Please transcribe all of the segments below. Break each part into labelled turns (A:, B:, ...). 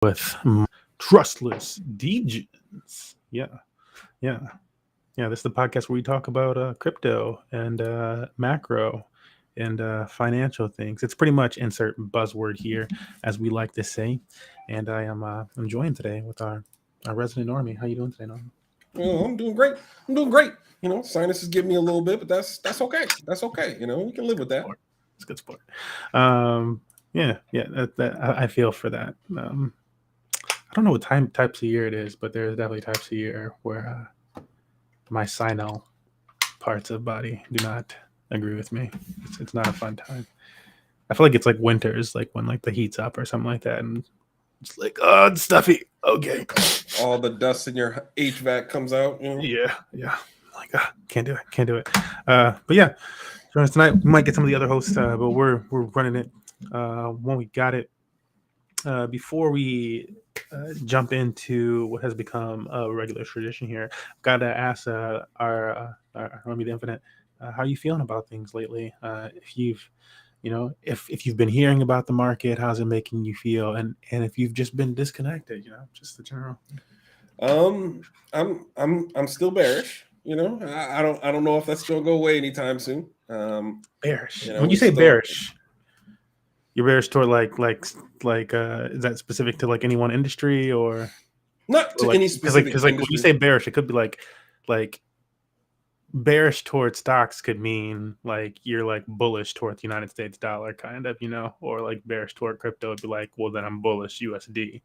A: with Trustless Degens. Yeah, yeah. This is the podcast where we talk about crypto and macro and financial things. It's pretty much insert buzzword here, as we like to say. And I'm joined today with our resident Normie. How you doing today, Normie?
B: Well, I'm doing great. I'm doing great. Sinuses give me a little bit, but that's okay. That's okay. We can live with that.
A: Sport. It's good sport. Um, yeah. I feel for that. I don't know what types of year it is, but there's definitely types of year where my sinal parts of body do not agree with me. It's not a fun time. I feel like it's like winters, like when like the heat's up or something like that, and it's like, oh, it's stuffy. Okay.
B: All the dust in your HVAC comes out.
A: Yeah. Like, can't do it. Can't do it. But yeah, join us tonight. We might get some of the other hosts, but we're running it when we got it. Before we jump into what has become a regular tradition here, I've got to ask our Army the Infinite, how are you feeling about things lately? If if you've been hearing about the market, how's it making you feel? And if you've just been disconnected, just the general.
B: I'm still bearish. I don't know if that's still go away anytime soon.
A: Bearish. When you say bearish, you're bearish toward like is that specific to like any one industry or
B: not to any specific
A: because like when you say bearish, it could be like bearish towards stocks could mean like you're like bullish towards the United States dollar, kind of, or like bearish toward crypto would be like, well, then I'm bullish USD,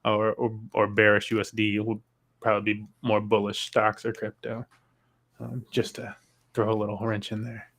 A: or bearish USD would probably be more bullish stocks or crypto. Just to throw a little wrench in there.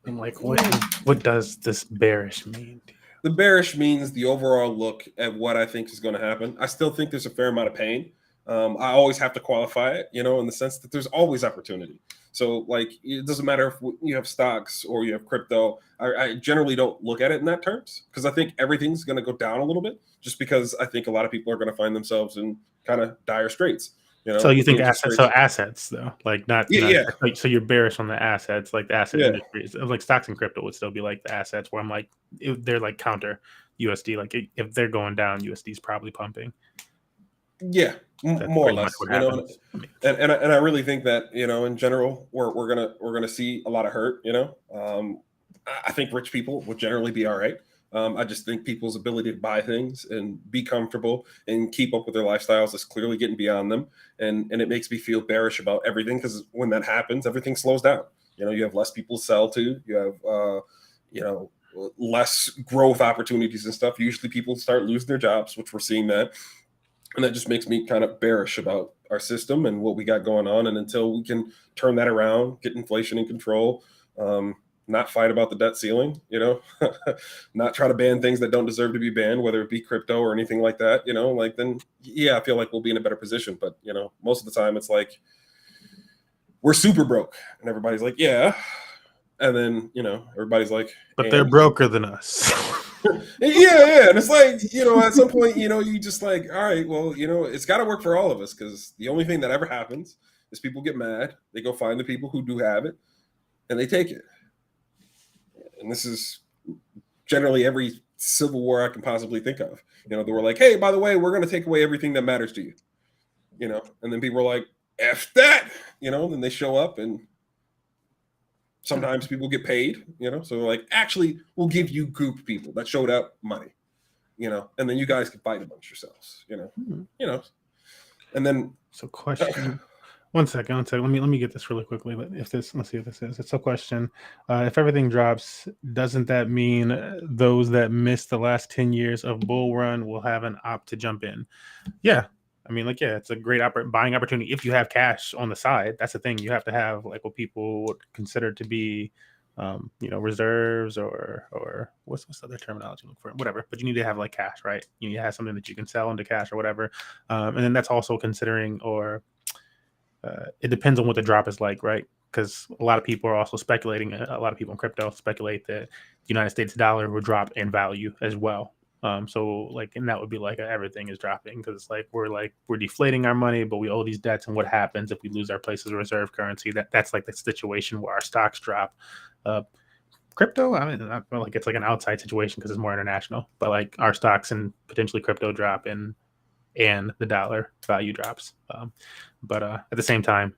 A: I'm like, what does this bearish mean?
B: The bearish means the overall look at what I think is going to happen. I still think there's a fair amount of pain. I always have to qualify it, in the sense that there's always opportunity. So, like, it doesn't matter if you have stocks or you have crypto. I generally don't look at it in that terms because I think everything's going to go down a little bit just because I think a lot of people are going to find themselves in kind of dire straits.
A: So you think assets though, like not.
B: Yeah.
A: So you're bearish on the assets, like the asset
B: Yeah.
A: industries, like stocks and crypto would still be like the assets. Where I'm like, they're like counter USD. Like if they're going down, USD is probably pumping.
B: Yeah, more or less. And I really think that in general we're gonna see a lot of hurt. I think rich people would generally be all right. I just think people's ability to buy things and be comfortable and keep up with their lifestyles is clearly getting beyond them. And it makes me feel bearish about everything because when that happens, everything slows down. You have less people to sell to. You have, less growth opportunities and stuff. Usually people start losing their jobs, which we're seeing that. And that just makes me kind of bearish about our system and what we got going on. And until we can turn that around, get inflation in control, not fight about the debt ceiling, not try to ban things that don't deserve to be banned, whether it be crypto or anything like that, then, yeah, I feel like we'll be in a better position. But, most of the time it's like we're super broke and everybody's like, yeah. And then, everybody's like,
A: but they're broker than us.
B: yeah. And it's like, at some point, you just like, all right, well, it's got to work for all of us because the only thing that ever happens is people get mad. They go find the people who do have it and they take it. And this is generally every civil war I can possibly think of. They were like, hey, by the way, we're going to take away everything that matters to you. And then people are like, F that, then they show up and sometimes people get paid, so they're like, actually, we'll give you group people that showed up money, and then you guys can fight amongst yourselves, and then.
A: So question. One second. Let me get this really quickly. Let's see what this is. It's a question. If everything drops, doesn't that mean those that missed the last 10 years of bull run will have an op to jump in? Yeah. I mean, it's a great buying opportunity if you have cash on the side. That's the thing. You have to have like what people would consider to be, reserves or what's the other terminology look for? Whatever. But you need to have like cash, right? You need to have something that you can sell into cash or whatever. And then that's also considering it depends on what the drop is like, right? Because a lot of people are also speculating. A lot of people in crypto speculate that the United States dollar will drop in value as well. So and that would be like everything is dropping because it's like we're deflating our money, but we owe these debts. And what happens if we lose our place as a reserve currency? That's like the situation where our stocks drop. Crypto, I feel like it's like an outside situation because it's more international. But like our stocks and potentially crypto drop in and the dollar value drops. But at the same time,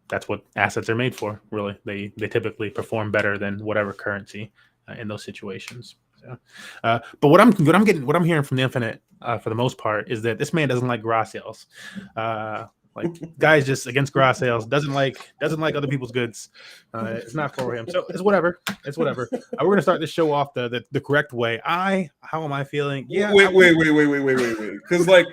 A: that's what assets are made for. Really, they typically perform better than whatever currency in those situations. So, but what I'm hearing from the Infinite for the most part is that this man doesn't like garage sales. Like guys just against garage sales, doesn't like other people's goods. It's not for him. So it's whatever. It's whatever. We're gonna start this show off the correct way. How am I feeling? Yeah.
B: Wait. Because like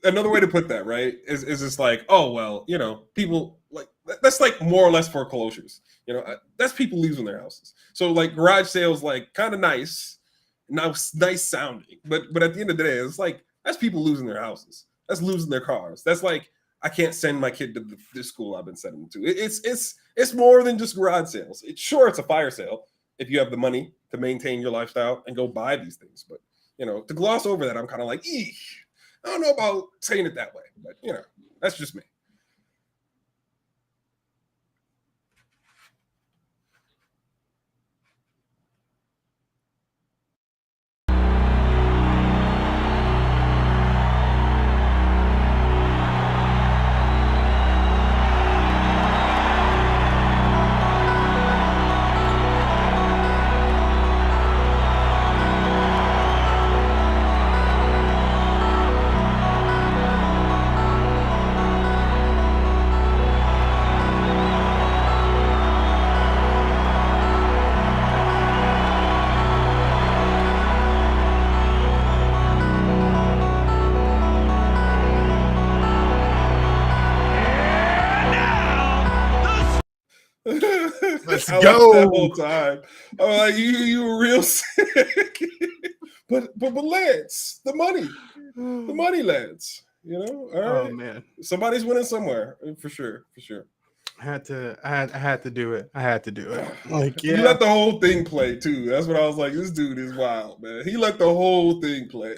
B: another way to put that, right, is just like, oh well, you know, people like that's like more or less foreclosures. You know, that's people losing their houses. So like garage sales, like kind of nice sounding, but at the end of the day, it's like that's people losing their houses. That's losing their cars. That's like I can't send my kid to the school I've been sending them to. It's more than just garage sales. It's a fire sale if you have the money to maintain your lifestyle and go buy these things. But you know, to gloss over that, I'm kind of like, I don't know about saying it that way. But you know, that's just me.
A: Let's
B: I
A: go.
B: that whole time. I'm like, you were real sick. but Lance, the money, Lance. You know, all right.
A: Oh man,
B: somebody's winning somewhere for sure.
A: I had to do it. I had to do it. Like, yeah.
B: You let the whole thing play too. That's what I was like. This dude is wild, man. He let the whole thing play.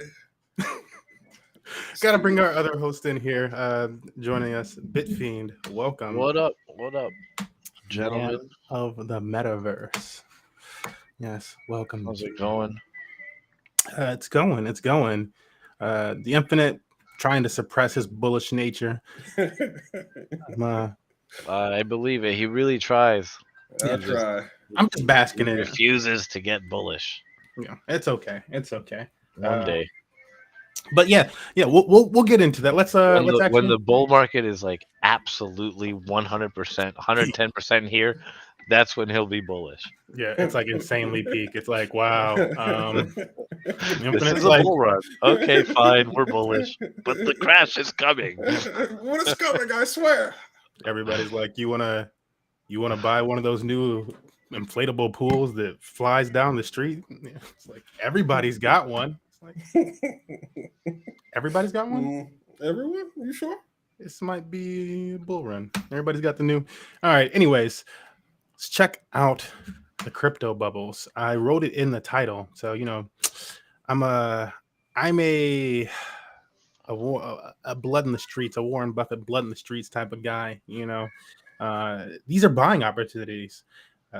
A: Got to bring our other host in here, joining us, Bitfiend. Welcome.
C: What up, gentlemen?
A: Man of the metaverse. Yes, welcome.
C: How's it going?
A: It's going. The Infinite trying to suppress his bullish nature.
C: I believe it. He really tries.
B: I try.
A: I'm just basking in it.
C: Refuses to get bullish.
A: Yeah, it's okay.
C: One day.
A: But yeah, we'll get into that. Let's
C: when the bull market is like absolutely 100%, 110% here, that's when he'll be bullish.
A: Yeah, it's like insanely peak. It's like, wow.
C: This is a bull run. Okay, fine, we're bullish, but the crash is coming.
B: What is coming? I swear.
A: Everybody's like, you wanna buy one of those new inflatable pools that flies down the street? It's like everybody's got one. It's like everybody's got one.
B: Everyone? You sure?
A: This might be a bull run. Everybody's got the new. All right. Anyways, let's check out the crypto bubbles. I wrote it in the title, so you know, I'm a blood in the streets, a Warren Buffett blood in the streets type of guy. You know, these are buying opportunities.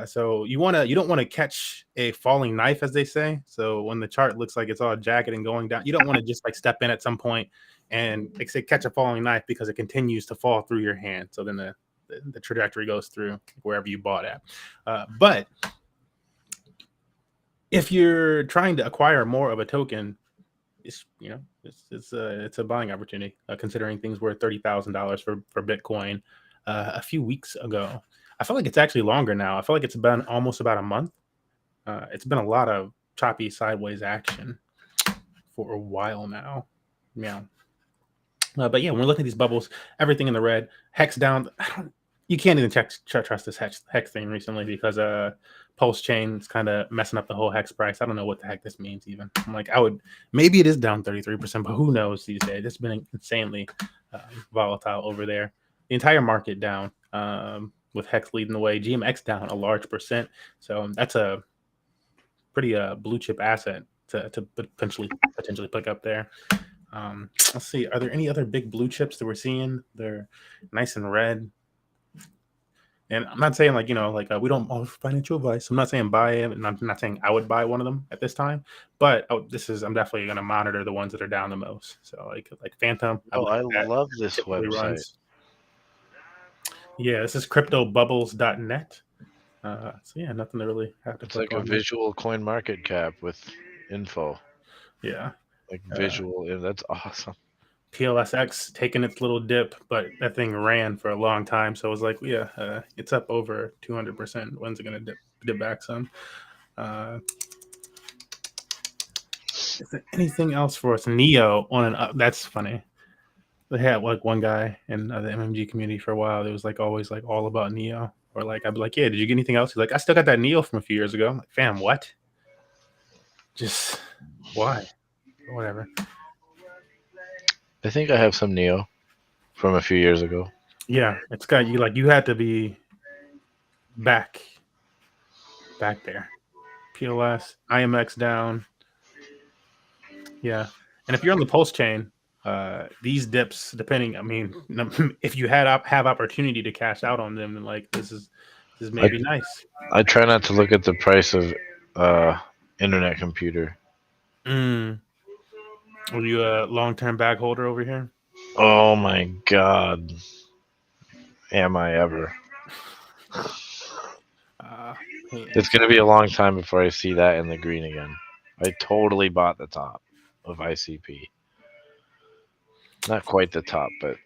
A: So you don't want to catch a falling knife, as they say. So when the chart looks like it's all jagged and going down, you don't want to just like step in at some point and like say catch a falling knife because it continues to fall through your hand. So then the trajectory goes through wherever you bought at. But if you're trying to acquire more of a token, it's a buying opportunity. Considering things were $30,000 for Bitcoin a few weeks ago. I feel like it's actually longer now. I feel like it's been almost about a month. It's been a lot of choppy sideways action for a while now. Yeah. But yeah, when we're looking at these bubbles, everything in the red, hex down. You can't even trust this hex thing recently because Pulsechain is kind of messing up the whole hex price. I don't know what the heck this means even. I'm like, maybe it is down 33%, but who knows these days? It's been insanely volatile over there. The entire market down. With Hex leading the way, GMX down a large percent. So that's a pretty blue chip asset to potentially pick up there. Let's see. Are there any other big blue chips that we're seeing? They're nice and red. And I'm not saying like, we don't offer financial advice. I'm not saying buy it. And I'm not saying I would buy one of them at this time, but I'm definitely going to monitor the ones that are down the most. So like Phantom.
C: I love this website.
A: Runs. Yeah, this is cryptobubbles.net. So yeah, nothing to really have to.
C: It's like a visual coin market cap with info.
A: Yeah,
C: like visual. That's awesome.
A: PLSX taking its little dip, but that thing ran for a long time. So it was like, yeah, it's up over 200%. When's it going to dip back some? Is there anything else for us? Neo on an up. That's funny. They had like one guy in the MMG community for a while. It was like always like all about Neo. Or like, I'd be like, yeah, did you get anything else? He's like, I still got that Neo from a few years ago. I'm like, fam, what? Just why? Whatever.
C: I think I have some Neo from a few years ago.
A: Yeah, it's got you like you had to be back there. PLS, IMX down. Yeah. And if you're on the Pulsechain, these dips, depending, I mean, if you have opportunity to cash out on them, then like this is maybe nice.
C: I try not to look at the price of internet computer.
A: Are you a long-term bag holder over here?
C: Oh my god. Am I ever? It's going to be a long time before I see that in the green again. I totally bought the top of ICP. Not quite the top, but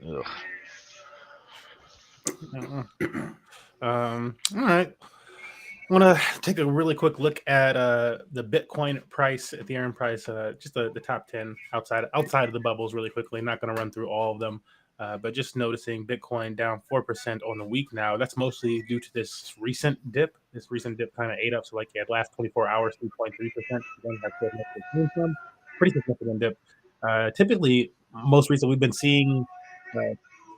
A: all right. I'm going to take a really quick look at the Bitcoin price, Ethereum price, just the top 10 outside of the bubbles really quickly. Not going to run through all of them, but just noticing Bitcoin down 4% on the week now. That's mostly due to this recent dip. This recent dip kind of ate up. So like last 24 hours, 3.3%. Pretty significant dip. Typically, most recently, we've been seeing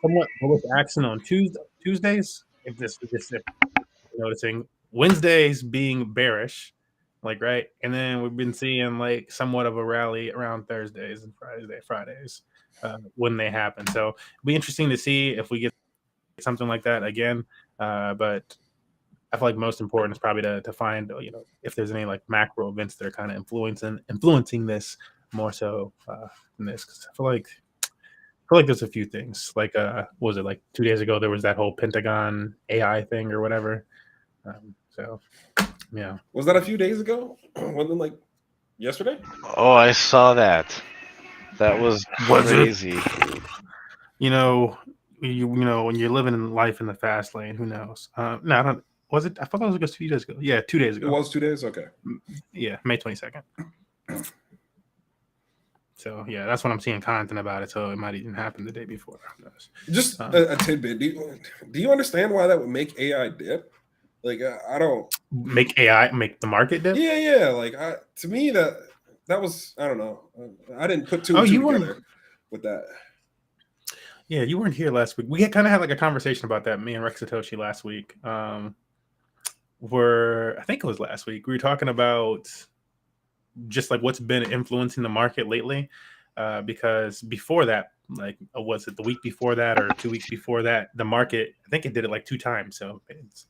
A: somewhat bullish action on Tuesdays. If noticing Wednesdays being bearish, like right, and then we've been seeing like somewhat of a rally around Thursdays and Fridays when they happen. So it'll be interesting to see if we get something like that again. But I feel like most important is probably to find if there's any like macro events that are kind of influencing this more so than this, because I feel like there's a few things. Like what was it like 2 days ago? There was that whole Pentagon AI thing or whatever. So, yeah.
B: Was that a few days ago? Wasn't it like yesterday?
C: Oh, I saw that. That was crazy.
A: You know, when you're living in life in the fast lane, who knows? No, I don't. Was it? I thought that was just a few days ago. Yeah, 2 days ago.
B: It was 2 days. Okay.
A: Yeah, May 22nd. So yeah, that's when I'm seeing content about it. So it might even happen the day before.
B: Just a tidbit. Do you understand why that would make AI dip? Like I don't
A: make the market dip.
B: Yeah. Like to me that was, I don't know. I didn't put two and two together with that.
A: Yeah, you weren't here last week. We kind of had like a conversation about that, me and Rex Satoshi last week. I think it was last week. We were talking about just like what's been influencing the market lately. Because before that, like was it the week before that or 2 weeks before that, the market, I think it did it like 2 times. So it's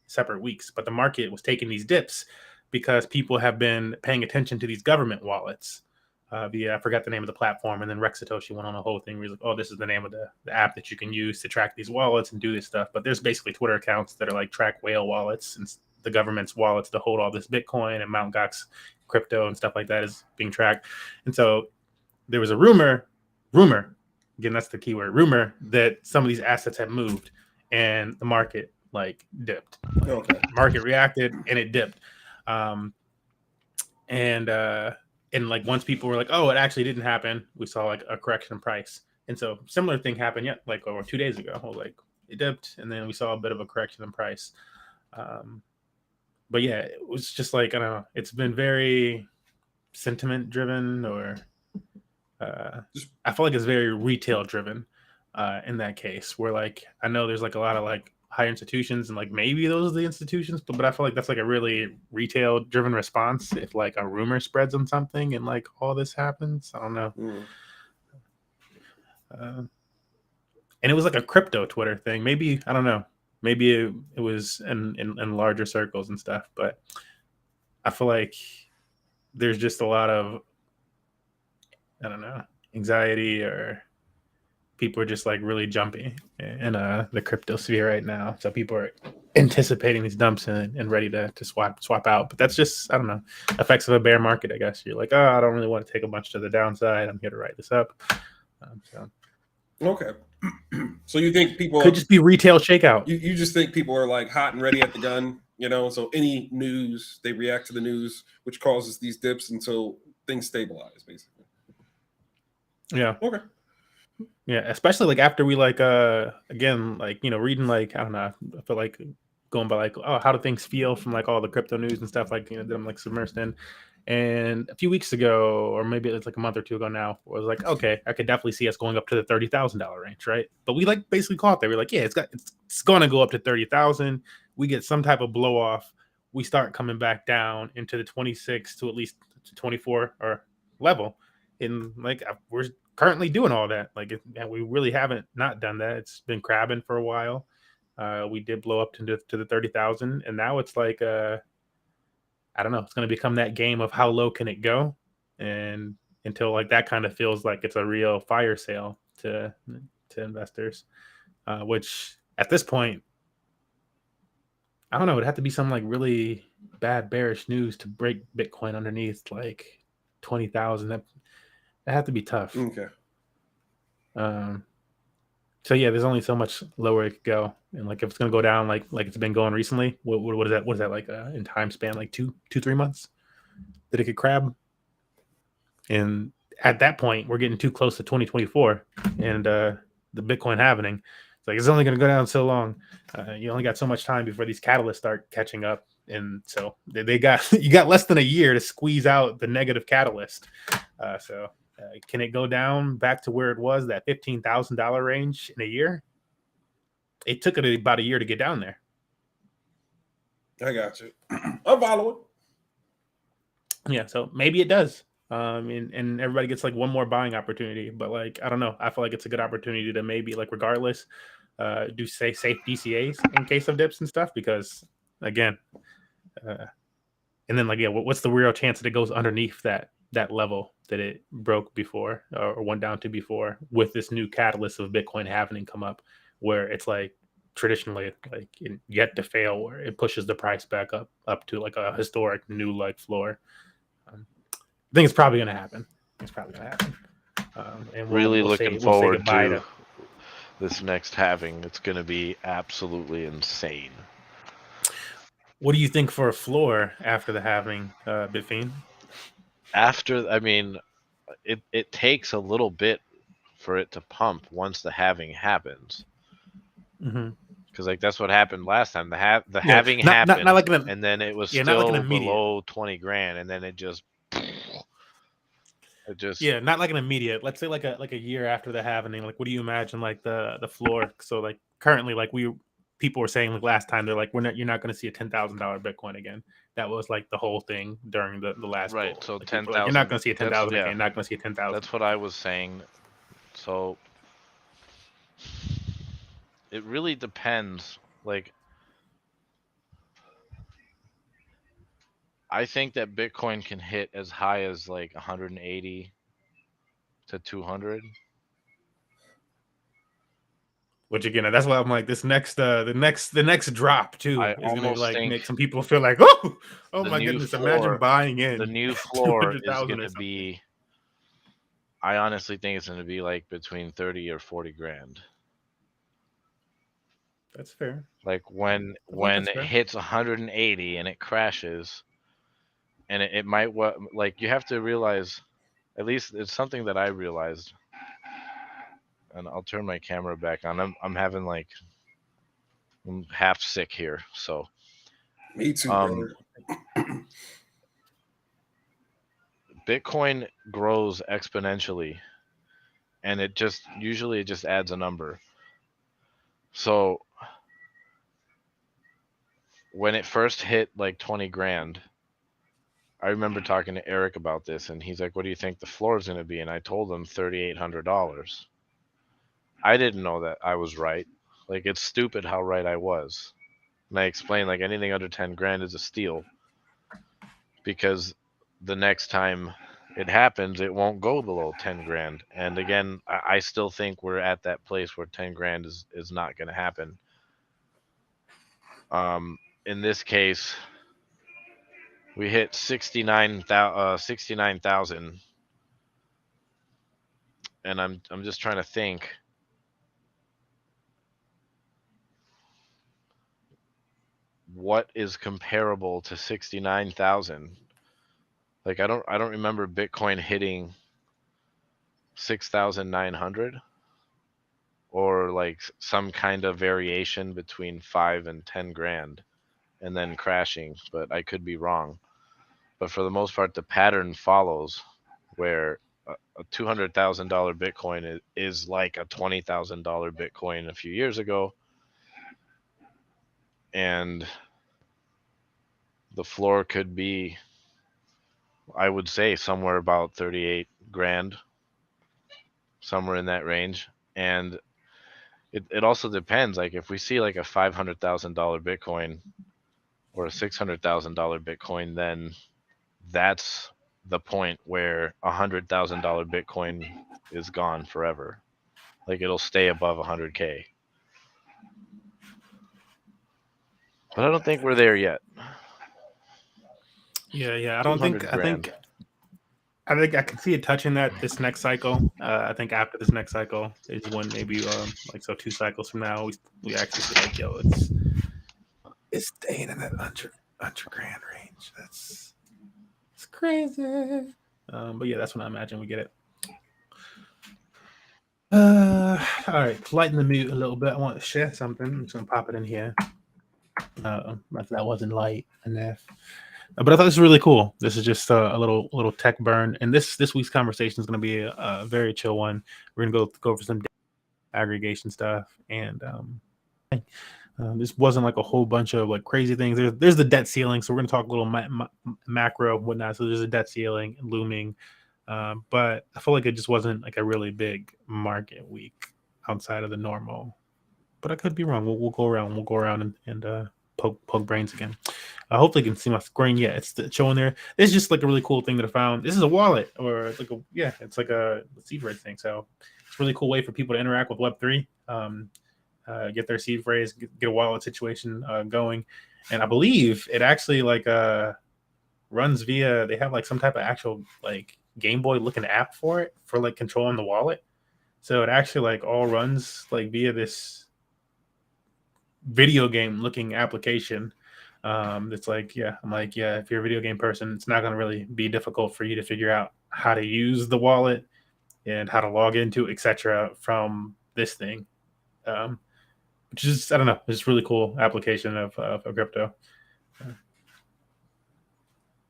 A: separate weeks, but the market was taking these dips because people have been paying attention to these government wallets. I forgot the name of the platform, and then Rex Satoshi went on a whole thing where he's like, oh, this is the name of the app that you can use to track these wallets and do this stuff. But there's basically Twitter accounts that are like track whale wallets and the government's wallets to hold all this Bitcoin and Mt. Gox crypto and stuff like that is being tracked. And so there was a rumor, again, that's the keyword, rumor, that some of these assets have moved and the market like dipped.
B: Okay.
A: Market reacted and it dipped. And like once people were like, oh, it actually didn't happen, we saw like a correction in price. And so similar thing happened like over 2 days ago. Like it dipped and then we saw a bit of a correction in price. But yeah, it was just like, I don't know, it's been very sentiment driven, or I feel like it's very retail driven in that case, where like I know there's like a lot of like higher institutions and like maybe those are the institutions, but I feel like that's like a really retail driven response if like a rumor spreads on something and like all this happens. I don't know. And it was like a crypto Twitter thing. Maybe, I don't know. maybe it was in larger circles and stuff, but I feel like there's just a lot of, I don't know, anxiety, or people are just like really jumpy in the crypto sphere right now. So people are anticipating these dumps and ready to swap out. But that's just, I don't know, effects of a bear market, I guess. You're like, oh, I don't really want to take a bunch to the downside. I'm here to write this up.
B: Okay. So you think people
A: could just be retail shakeout?
B: You just think people are like hot and ready at the gun, so any news, they react to the news, which causes these dips until things stabilize, basically.
A: Yeah.
B: Okay.
A: Yeah, especially like after we again, reading, like, I don't know, I feel like going by like, oh, how do things feel from like all the crypto news and stuff, like, that I'm like submersed in. And a few weeks ago, or maybe it's like a month or two ago now, I was like, okay, I could definitely see us going up to the $30,000 range, right? But we like basically caught there. We're like, yeah, it's going to go up to 30,000. We get some type of blow off. We start coming back down into the 26 to at least 24 or level, and like we're currently doing all that. Like, we really haven't not done that. It's been crabbing for a while. We did blow up to the 30,000, and now it's like I don't know. It's going to become that game of how low can it go, and until like that kind of feels like it's a real fire sale to investors, which at this point, I don't know. It'd have to be some like really bad bearish news to break Bitcoin underneath like 20,000. That had to be tough.
B: Okay.
A: So yeah, there's only so much lower it could go, and like if it's gonna go down like it's been going recently, what is that? What is that like in time span? Like 3 months that it could crab, and at that point we're getting too close to 2024 and the Bitcoin halving. It's like it's only gonna go down so long. You only got so much time before these catalysts start catching up, and so they got you got less than a year to squeeze out the negative catalyst. Can it go down back to where it was, that $15,000 range, in a year? It took it about a year to get down there.
B: I got you. I'm following.
A: Yeah, so maybe it does. And everybody gets like one more buying opportunity, but like, I don't know. I feel like it's a good opportunity to maybe, like, regardless, do safe DCAs in case of dips and stuff, because again, and then like, yeah, what's the real chance that it goes underneath that level that it broke before, or went down to before, with this new catalyst of Bitcoin having come up, where it's like traditionally like yet to fail, where it pushes the price back up to like a historic new like floor. I think it's probably going to happen. And
C: we'll looking forward to this next halving. It's going to be absolutely insane.
A: What do you think for a floor after the halving, Bitfiend?
C: It takes a little bit for it to pump once the halving happens. Because like that's what happened last time. The halving happened,
A: not like
C: and then it was still like below 20 grand, and then it just
A: not like an immediate. Let's say like a year after the halving. Like, what do you imagine like the floor? So like currently, like people were saying like last time, they're like, you're not going to see a $10,000 Bitcoin again. That was like the whole thing during the last
C: right.
A: bull.
C: So
A: like,
C: 10,000.
A: You're not going to see a 10,000 again. You're not going to see a 10,000.
C: That's what I was saying. So it really depends. Like, I think that Bitcoin can hit as high as like 180 to 200.
A: Which again, that's why I'm like, this next the next drop too is gonna like make some people feel like, oh my goodness,
C: floor,
A: imagine buying in.
C: The new floor is gonna be, I honestly think it's gonna be like between 30 or 40 grand.
A: That's fair.
C: Like when it hits 180 and it crashes, and it might, like, you have to realize, at least it's something that I realized. And I'll turn my camera back on. I'm having like, I'm half sick here, so.
B: Me too, brother.
C: Bitcoin grows exponentially, and it usually just adds a number. So when it first hit like 20 grand, I remember talking to Eric about this, and he's like, what do you think the floor is going to be? And I told him $3,800. I didn't know that I was right. Like, it's stupid how right I was. And I explained, like, anything under 10 grand is a steal, because the next time it happens, it won't go below 10 grand. And again, I still think we're at that place where 10 grand is not going to happen. In this case, we hit 69,000, and I'm just trying to think. What is comparable to 69,000? Like, I don't remember Bitcoin hitting 6,900, or like some kind of variation between 5 and 10 grand and then crashing, but I could be wrong. But for the most part, the pattern follows, where a $200,000 Bitcoin is like a $20,000 Bitcoin a few years ago, and the floor could be, I would say, somewhere about 38 grand, somewhere in that range. And it also depends. Like, if we see like a $500,000 Bitcoin or a $600,000 Bitcoin, then that's the point where $100,000 Bitcoin is gone forever. Like, it'll stay above 100K. But I don't think we're there yet.
A: Yeah. I think I can see it touching that this next cycle. I think after this next cycle is when maybe 2 cycles from now we actually see like, yo, it's staying in that under grand range. It's crazy. But yeah, that's when I imagine we get it. All right, lighten the mood a little bit. I want to share something. I'm just gonna pop it in here. That wasn't light enough. But I thought this was really cool. This is just a little tech burn, and this week's conversation is going to be a very chill one. We're going to go over some aggregation stuff, and this wasn't like a whole bunch of like crazy things. There's the debt ceiling, so we're going to talk a little macro and whatnot. So there's a debt ceiling looming, but I feel like it just wasn't like a really big market week outside of the normal. But I could be wrong. We'll go around and poke brains again. Hopefully you can see my screen. Yeah, it's showing there. It's just like a really cool thing that I found. This is a wallet, or it's like a seed phrase thing. So it's a really cool way for people to interact with Web3, get their seed phrase, get a wallet situation going. And I believe it actually runs via, they have like some type of actual like Game Boy looking app for it, for like controlling the wallet. So it actually like all runs like via this video game looking application. It's like, I'm like, if you're a video game person, it's not going to really be difficult for you to figure out how to use the wallet and how to log into, etc. from this thing. Which is, I don't know, it's really cool application of crypto.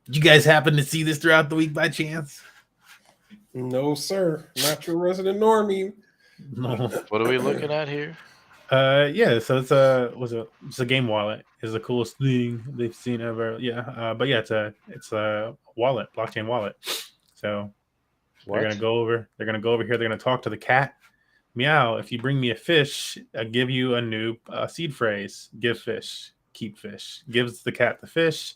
A: Did you guys happen to see this throughout the week by chance?
B: No, sir. Not your resident normie.
A: No.
C: What are we looking at here?
A: So it's a game wallet. It's the coolest thing they've seen ever. But it's a wallet, blockchain wallet. So they're gonna go over here. They're gonna talk to the cat. Meow. If you bring me a fish, I give you a new seed phrase. Give fish, keep fish. Gives the cat the fish.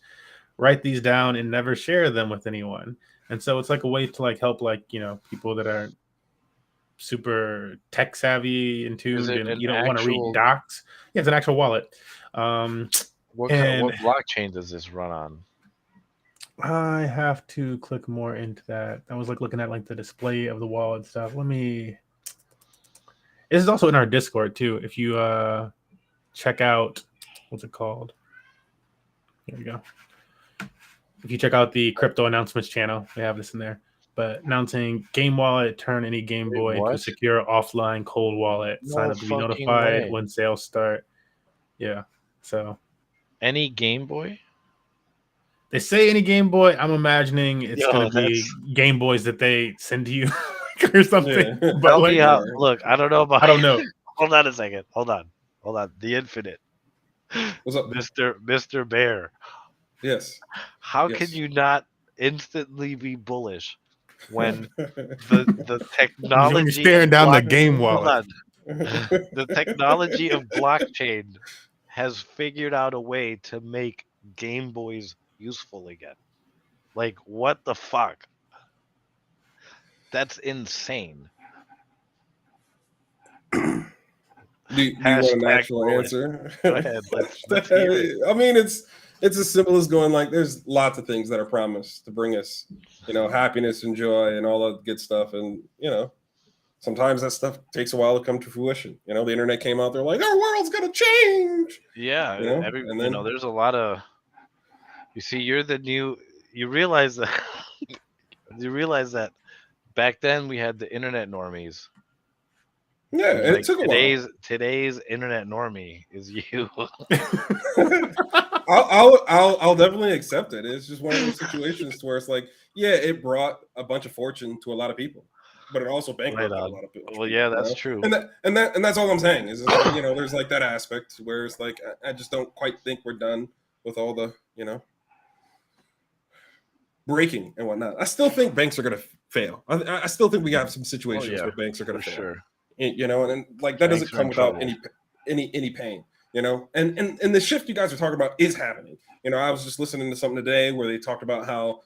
A: Write these down and never share them with anyone. And so it's like a way to like help people that are super tech savvy and tuned, and you don't want to read docs. Yeah, it's an actual wallet.
C: What blockchain does this run on?
A: I have to click more into that. I was like looking at like the display of the wallet stuff. This is also in our Discord too. If you check out, what's it called? Here we go. If you check out the crypto announcements channel, we have this in there. But announcing game wallet, turn any Game Boy into a secure offline cold wallet. Sign up to be notified when sales start. Yeah. So
C: any Game Boy?
A: They say any Game Boy. I'm imagining it's going to be Game Boys that they send to you or something.
C: Yeah. But look, I don't know about.
A: I don't know.
C: Hold on a second. Hold on. The Infinite.
B: What's up,
C: Mr. Bear?
B: Yes.
C: How can you not instantly be bullish when the technology?
A: When you're staring down the game wallet.
C: The technology of blockchain has figured out a way to make Game Boys useful again. Like, what the fuck? That's insane.
B: Do you want an actual
C: bullet.
B: answer?
C: Go ahead. Let's hear it.
B: I mean, it's as simple as going like, there's lots of things that are promised to bring us, happiness and joy and all that good stuff. And, sometimes that stuff takes a while to come to fruition. The internet came out, they're like, our world's going to change.
C: Yeah. And then, there's a lot of, you see, you realize that, back then we had the internet normies.
B: Yeah, and
C: like
B: it took a while.
C: Today's internet normie is you.
B: I'll definitely accept it. It's just one of those situations where it's like, yeah, it brought a bunch of fortune to a lot of people, but it also bankrupted a lot of people.
C: Well, yeah, that's true.
B: And that's all I'm saying is, like, there's like that aspect where it's like, I just don't quite think we're done with all the, breaking and whatnot. I still think banks are going to fail. I still think we have some situations where banks are going to fail.
C: Sure.
B: And like that doesn't come without any pain, and the shift you guys are talking about is happening. I was just listening to something today where they talked about how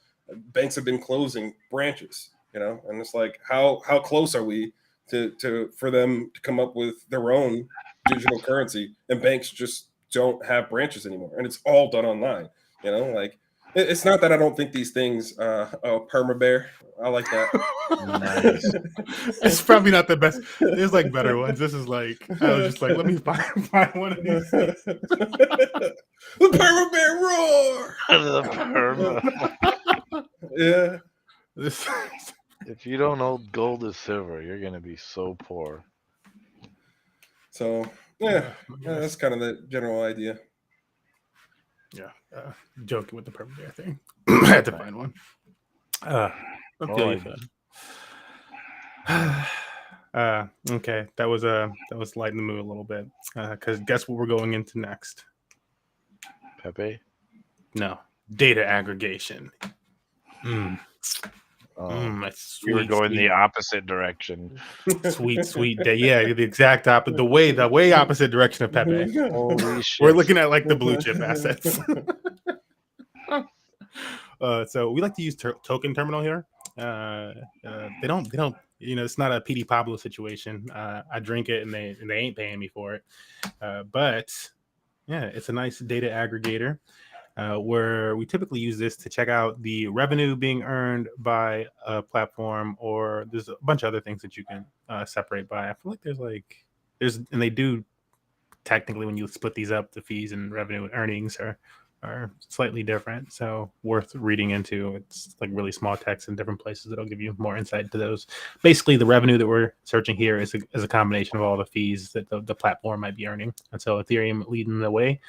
B: banks have been closing branches, and it's like, how close are we to for them to come up with their own digital currency, and banks just don't have branches anymore, and it's all done online. Like, it's not that I don't think these things. Perma bear, I like that.
C: Nice.
A: It's probably not the best. There's like better ones. This is like, I was just like, let me find one of these things.
B: The perma bear roar.
C: The perma.
B: Yeah.
C: If you don't know gold is silver, you're gonna be so poor.
B: So yeah, that's kind of the general idea.
A: Yeah, joking with the perma bear thing. I had to find one. I feel you. Okay, that was lighting the mood a little bit. Because guess what we're going into next?
C: Pepe?
A: No, data aggregation.
C: We were going the opposite direction.
A: Sweet day. Yeah, the exact opposite. The way opposite direction of Pepe.
C: Holy shit.
A: We're looking at like the blue chip assets. So we like to use token terminal here. They don't. It's not a PD Pablo situation. I drink it and they ain't paying me for it. But yeah, it's a nice data aggregator. Where we typically use this to check out the revenue being earned by a platform, or there's a bunch of other things that you can separate by. I feel like and they do technically, when you split these up, the fees and revenue and earnings are slightly different. So worth reading into. It's like really small text in different places that'll give you more insight into those. Basically, the revenue that we're searching here is a combination of all the fees that the platform might be earning. And so Ethereum leading the way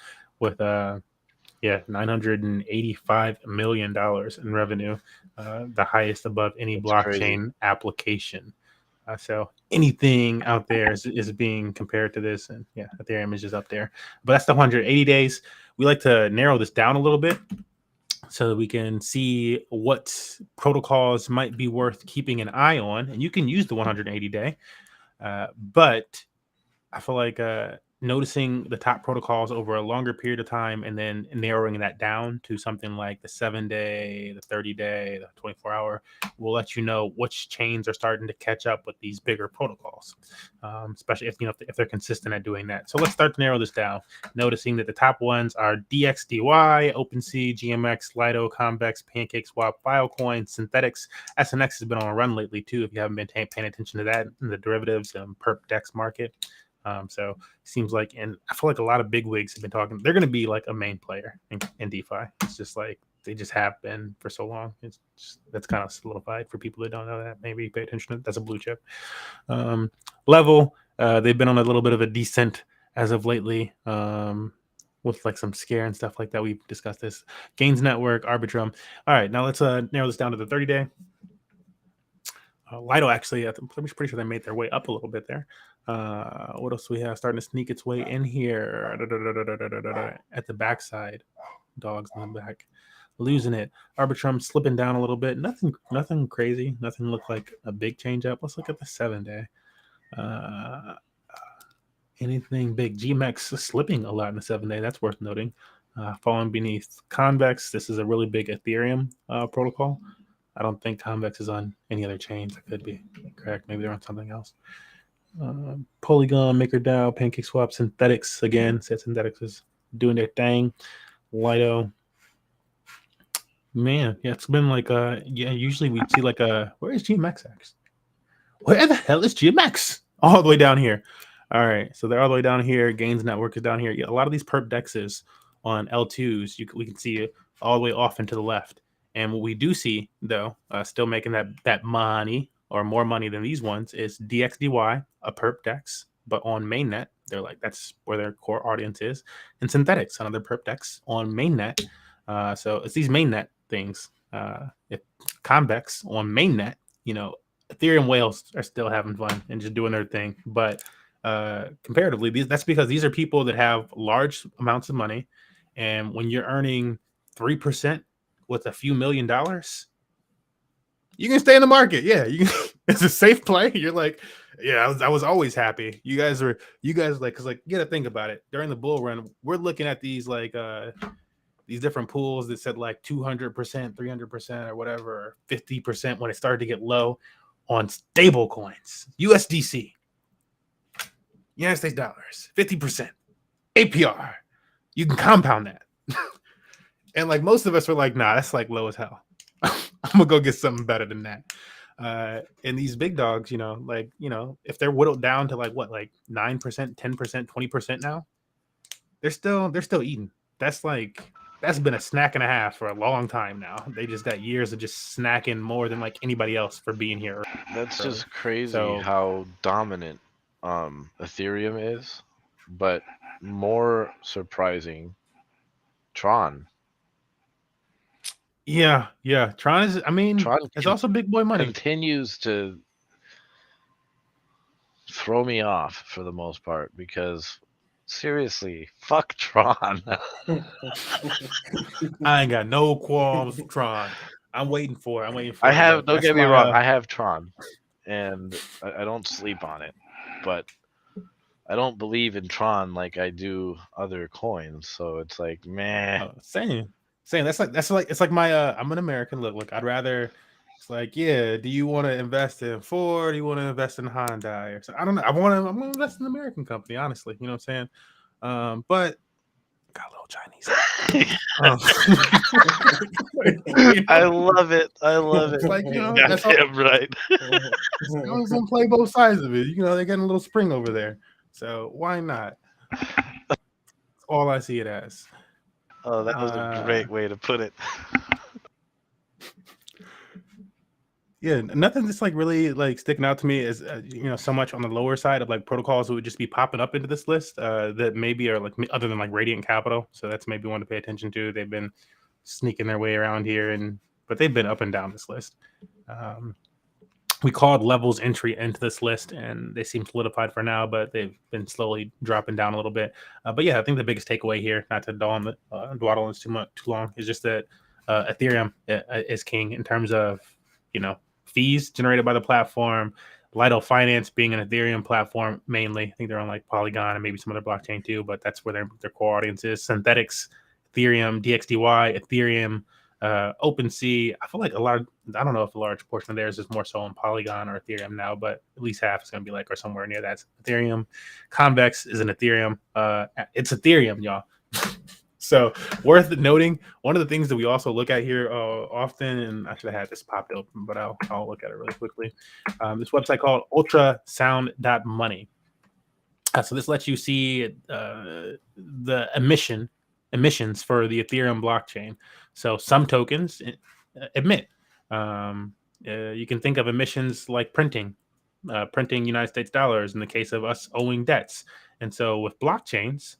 A: with $985 million in revenue, the highest above any blockchain application. So anything out there is being compared to this, and yeah, Ethereum is just up there. But that's the 180 days. We like to narrow this down a little bit so that we can see what protocols might be worth keeping an eye on. And you can use the 180 day, but I feel like noticing the top protocols over a longer period of time and then narrowing that down to something like the 7-day, the 30-day, the 24-hour will let you know which chains are starting to catch up with these bigger protocols, especially if they're consistent at doing that. So let's start to narrow this down, noticing that the top ones are DXDY, OpenSea, GMX, Lido, Convex, PancakeSwap, Filecoin, Synthetics. SNX has been on a run lately too, if you haven't been paying attention to that in the derivatives perp dex market. So it seems like, and I feel like a lot of big wigs have been talking, they're going to be like a main player in DeFi. It's just like they just have been for so long. That's kind of solidified for people that don't know that. Maybe pay attention to it. That's a blue chip. Level, they've been on a little bit of a descent as of lately, with like some scare and stuff like that. We've discussed this. Gains Network, Arbitrum. All right, now let's narrow this down to the 30-day. Lido, actually, I'm pretty sure they made their way up a little bit there. What else do we have starting to sneak its way in here at the backside? Dogs in the back, losing it. Arbitrum slipping down a little bit. Nothing crazy. Nothing looked like a big change up. Let's look at the 7-day. anything big. GMX is slipping a lot in the 7-day. That's worth noting. Falling beneath Convex. This is a really big Ethereum protocol. I don't think Convex is on any other chains. I could be correct. Maybe they're on something else. Polygon, MakerDAO, PancakeSwap, Synthetics again. Said Synthetics is doing their thing. Lido. Man, yeah, it's been like usually we see like where is GMX actually? Where the hell is GMX? All the way down here. All right, so they're all the way down here. Gains Network is down here. Yeah, a lot of these perp dexes on L2s, we can see it all the way off and to the left. And what we do see, though, still making that money or more money than these ones is DXDY, a perp dex, but on mainnet, they're like that's where their core audience is, and Synthetics, another perp dex on mainnet. So it's these mainnet things. If Convex on mainnet, Ethereum whales are still having fun and just doing their thing, but comparatively, that's because these are people that have large amounts of money, and when you're earning 3% with a few $1 million, you can stay in the market. Yeah, you can, it's a safe play. You're like, yeah, I was always happy. You guys like, because like, you got to think about it. During the bull run, we're looking at these like these different pools that said like 200%, 300%, or whatever, 50% when it started to get low on stable coins, USDC, United States dollars, 50%, APR. You can compound that. And like most of us were like, nah, that's like low as hell. I'm gonna go get something better than that. And these big dogs, if they're whittled down to like 9%, 10%, 20% now, they're still eating. That's been a snack and a half for a long time now. They just got years of just snacking more than like anybody else for being here.
C: That's just crazy how dominant Ethereum is, but more surprising, Tron.
A: Yeah. Tron is. I mean, it's also big boy money.
C: Continues to throw me off for the most part because seriously, fuck Tron.
A: I ain't got no qualms with Tron. I'm waiting for it.
C: Don't get me wrong. I have Tron, and I don't sleep on it, but I don't believe in Tron like I do other coins. So it's like, meh.
A: Same. That's like it's like my I'm an American. Look, I'd rather. It's like, yeah. Do you want to invest in Ford? Do you want to invest in Hyundai? Or so I don't know. I'm gonna invest in an American company. Honestly, you know what I'm saying. But got a little Chinese.
C: I love it. It's
A: like,
C: that's damn right.
A: I was gonna play both sides of it. They're getting a little spring over there, so why not? That's all I see it as.
C: Oh, that was a great way to put it.
A: Yeah, nothing that's like really like sticking out to me is so much on the lower side of like protocols that would just be popping up into this list that maybe are like other than like Radiant Capital. So that's maybe one to pay attention to. They've been sneaking their way around here, but they've been up and down this list. We called levels entry into this list, and they seem solidified for now, but they've been slowly dropping down a little bit. But yeah, I think the biggest takeaway here, not to dawdle on too long, is just that Ethereum is king in terms of fees generated by the platform. Lido Finance being an Ethereum platform mainly. I think they're on like Polygon and maybe some other blockchain too, but that's where their core audience is. Synthetics, Ethereum, DXDY, Ethereum, OpenSea. I feel like I don't know if a large portion of theirs is more so on Polygon or Ethereum now, but at least half is going to be like or somewhere near that's Ethereum. Convex is an Ethereum. It's Ethereum, y'all. So worth noting, one of the things that we also look at here often, and I should have had this popped open, but I'll look at it really quickly. This website called ultrasound.money. So this lets you see the emissions for the Ethereum blockchain. So some tokens emit. You can think of emissions like printing United States dollars in the case of us owing debts. And so with blockchains,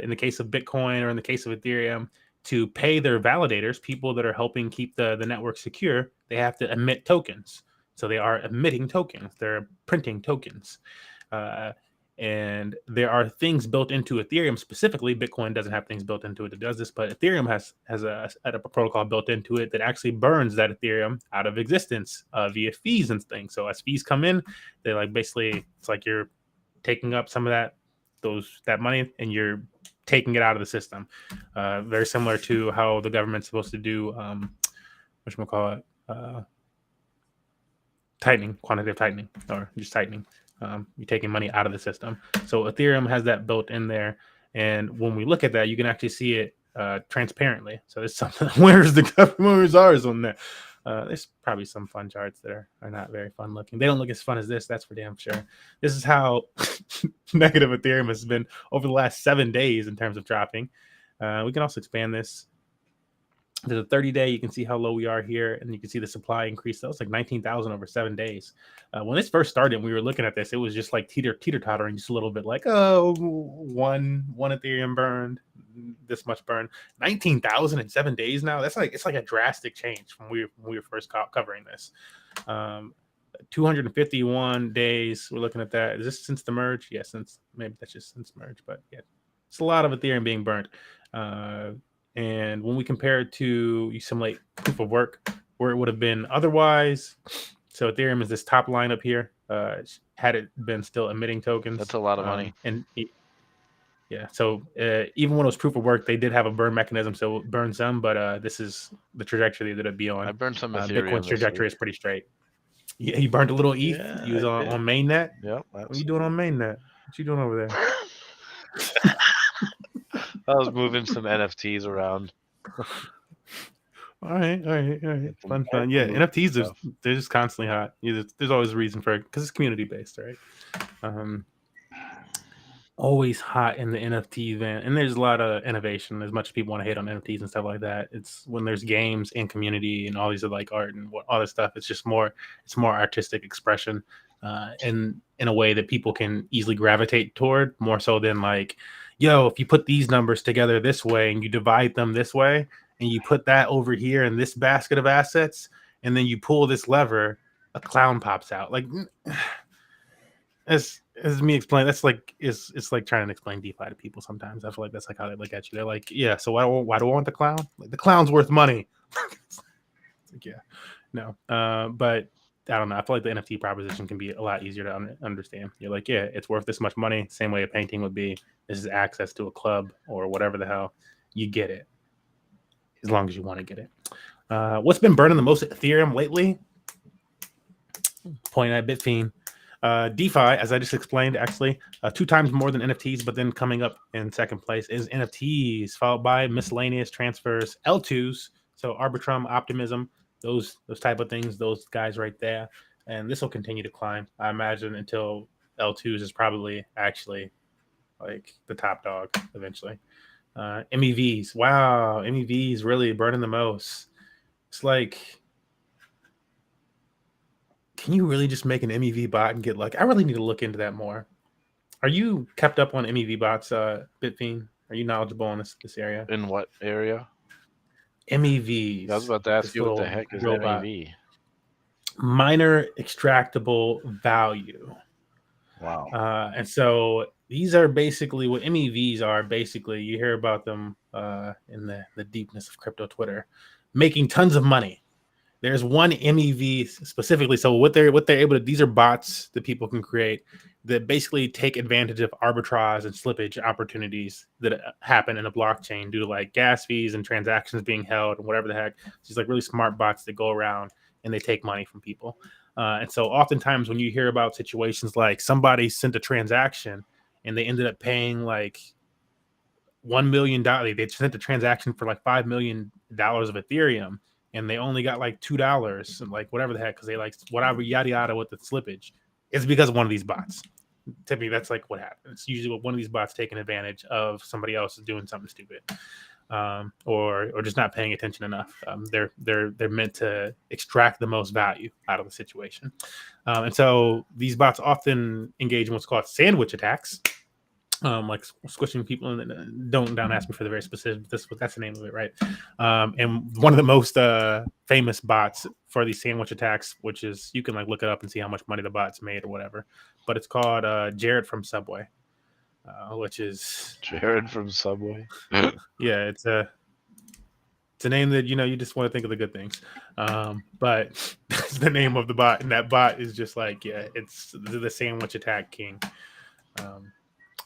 A: in the case of Bitcoin or in the case of Ethereum, to pay their validators, people that are helping keep the network secure, they have to emit tokens. So they are emitting tokens. They're printing tokens. And there are things built into Ethereum specifically. Bitcoin doesn't have things built into it that does this, but Ethereum has a protocol built into it that actually burns that Ethereum out of existence via fees and things. So as fees come in, they like basically it's like you're taking up some of that that money and you're taking it out of the system. Very similar to how the government's supposed to do whatchamacallit, tightening, quantitative tightening, or just tightening. You're taking money out of the system. So Ethereum has that built in there. And when we look at that, you can actually see it transparently. So it's something. Where's the government? Where's ours on there? There's probably some fun charts that are not very fun looking. They don't look as fun as this. That's for damn sure. This is how negative Ethereum has been over the last 7 days in terms of dropping. We can also expand this. There's a 30-day. You can see how low we are here, and you can see the supply increase. That was like 19,000 over 7 days. When this first started, we were looking at this. It was just like teeter-tottering, just a little bit like, oh, one Ethereum burned, this much burned. 19,000 in 7 days now. It's like a drastic change from when we were first covering this. 251 days. We're looking at that. Is this since the merge? Yeah, maybe that's just since merge, but yeah, it's a lot of Ethereum being burnt. And when we compare it to, you simulate proof of work where it would have been otherwise. So Ethereum is this top line up here. Had it been still emitting tokens,
C: that's a lot of money.
A: So even when it was proof of work, they did have a burn mechanism, so it burned some. But this is the trajectory that it'd be on.
C: I burned some Ethereum.
A: Bitcoin's trajectory is pretty straight. Yeah, you burned a little ETH.
C: Yeah,
A: you was on mainnet.
C: Yep.
A: What are you doing on mainnet? What you doing over there?
C: I was moving some NFTs around.
A: All right. Fun. Yeah, NFTs they're just constantly hot. There's always a reason for it because it's community based, right? Always hot in the NFT event, and there's a lot of innovation. As much as people want to hate on NFTs and stuff like that, it's when there's games and community and all these are like art and all this stuff. It's just more artistic expression, in a way that people can easily gravitate toward more so than like, yo, if you put these numbers together this way and you divide them this way and you put that over here in this basket of assets and then you pull this lever, a clown pops out. Like, as me explain, it's like trying to explain DeFi to people sometimes. I feel like that's like how they look at you. They're like, yeah, so why do I want the clown? Like, the clown's worth money. It's like, yeah, no. But I don't know. I feel like the NFT proposition can be a lot easier to understand. You're like, yeah, it's worth this much money. Same way a painting would be. This is access to a club or whatever the hell. You get it. As long as you want to get it. What's been burning the most Ethereum lately? Point at Bitfiend. DeFi, as I just explained, actually 2 times more than NFTs, but then coming up in second place is NFTs, followed by miscellaneous transfers, L2s, so Arbitrum, Optimism, those type of things, those guys right there. And this will continue to climb, I imagine, until L2s is probably actually like the top dog eventually. MEVs, wow, MEVs really burning the most. It's like, can you really just make an MEV bot and get lucky? I really need to look into that more. Are you kept up on MEV bots, Bitfiend? Are you knowledgeable on this area?
C: In what area?
A: MEVs.
C: I was about to ask you what the heck is MEV?
A: Minor extractable value.
C: Wow.
A: And so these are basically what MEVs are. Basically, you hear about them in the deepness of crypto Twitter, making tons of money. There's one MEV specifically. So what they're able to, these are bots that people can create that basically take advantage of arbitrage and slippage opportunities that happen in a blockchain due to like gas fees and transactions being held and whatever the heck. These like really smart bots that go around and they take money from people. And so oftentimes when you hear about situations like somebody sent a transaction and they ended up paying like $1 million, they sent a transaction for like $5 million of Ethereum, and they only got like $2 and like whatever the heck, because they like whatever yada yada with the slippage. It's because of one of these bots. Typically, that's like what happens. It's usually one of these bots taking advantage of somebody else doing something stupid, or just not paying attention enough. They're meant to extract the most value out of the situation, and so these bots often engage in what's called sandwich attacks. Like squishing people, and don't ask me for the very specific. That's the name of it, right? And one of the most famous bots for these sandwich attacks, which is you can like look it up and see how much money the bot's made or whatever. But it's called Jared from Subway, which is
C: Jared from Subway.
A: Yeah, it's a name that you just want to think of the good things. But that's the name of the bot, and that bot is just like it's the sandwich attack king.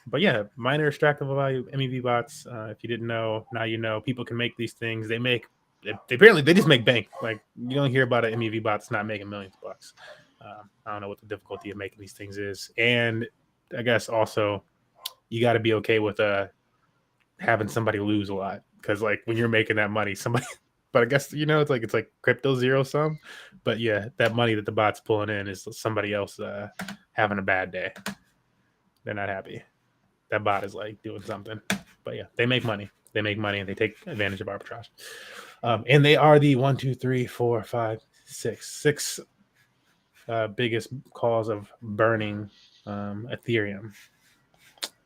A: But yeah, minor extractable value MEV bots. If you didn't know, now you know. People can make these things. They apparently they just make bank. Like you don't hear about an MEV bot that's not making millions of bucks. I don't know what the difficulty of making these things is, and I guess also you got to be okay with having somebody lose a lot, because like when you're making that money, somebody. But I guess it's like crypto zero sum. But yeah, that money that the bot's pulling in is somebody else having a bad day. They're not happy. That bot is like doing something. But yeah, they make money. They make money and they take advantage of arbitrage. And they are the 1, 2, 3, 4, 5, 6 biggest cause of burning Ethereum.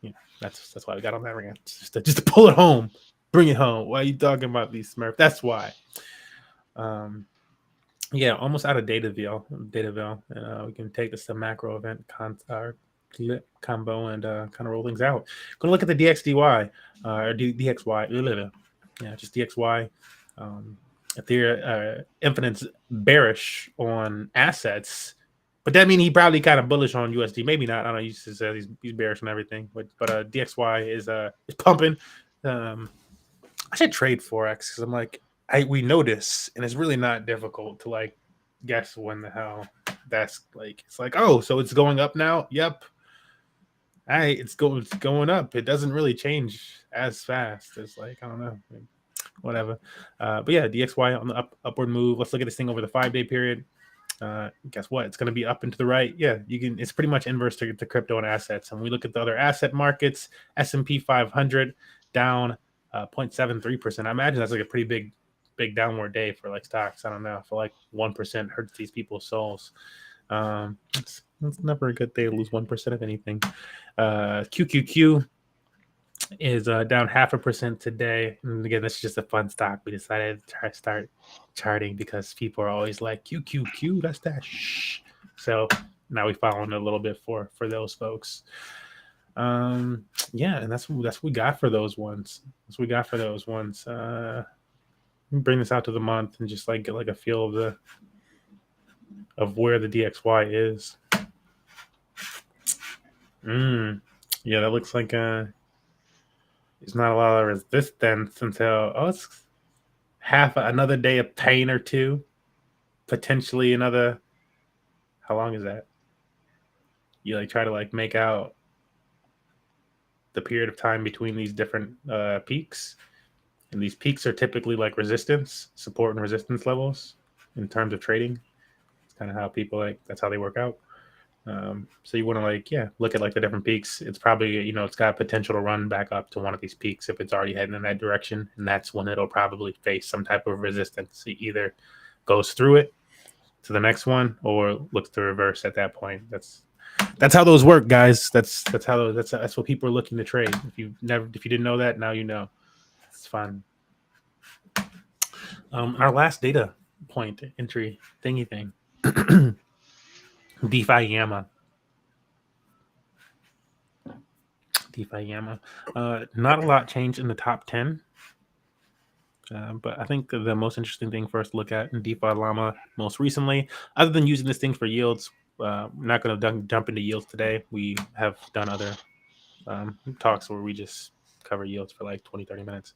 A: Yeah, that's why we got on that rant. Just to pull it home, bring it home. Why are you talking about these Smurfs? That's why. Yeah, almost out of Dataville. We can take this to macro event combo and kind of roll things out. Gonna look at the DXDY or DXY. Yeah, just DXY. Ethereum Infinite's bearish on assets, but that means he probably kind of bullish on USD. Maybe not. I don't know. He just says he's bearish on everything. But DXY is pumping. I should trade Forex because I'm like we know this, and it's really not difficult to like guess when the hell that's like. It's like, oh, so it's going up now. Yep. It's going up. It doesn't really change as fast. It's like, I don't know, whatever. But yeah, DXY on the upward move. Let's look at this thing over the 5-day period. Guess what? It's going to be up and to the right. Yeah, you can. It's pretty much inverse to crypto and assets. And we look at the other asset markets. S&P 500 down 0.73%. I imagine that's like a pretty big downward day for like stocks. I don't know. For like 1% hurts these people's souls. It's never a good day to lose 1% of anything. QQQ is down 0.5% today. And again, this is just a fun stock. We decided to start charting because people are always like QQQ. That's that. Shh. So now we following a little bit for those folks. Yeah, and that's what we got for those ones. Let me bring this out to the month and just like get like a feel of where the DXY is. Yeah, that looks like there's not a lot of resistance until it's another day of pain or two, potentially another. How long is that? You like try to like make out the period of time between these different peaks, and these peaks are typically like resistance, support, and resistance levels in terms of trading. It's kind of how people that's how they work out. So you want to look at like the different peaks. It's probably, it's got potential to run back up to one of these peaks if it's already heading in that direction. And that's when it'll probably face some type of resistance. It either goes through it to the next one or looks to reverse at that point. That's how those work, guys. That's what people are looking to trade. If you didn't know that, now you know. It's fun. Our last data point entry thingy thing. DeFi Gamma. Not a lot changed in the top 10. But I think the most interesting thing for us to look at in DeFi Llama most recently, other than using this thing for yields, I'm not going to jump into yields today. We have done other talks where we just cover yields for like 20, 30 minutes.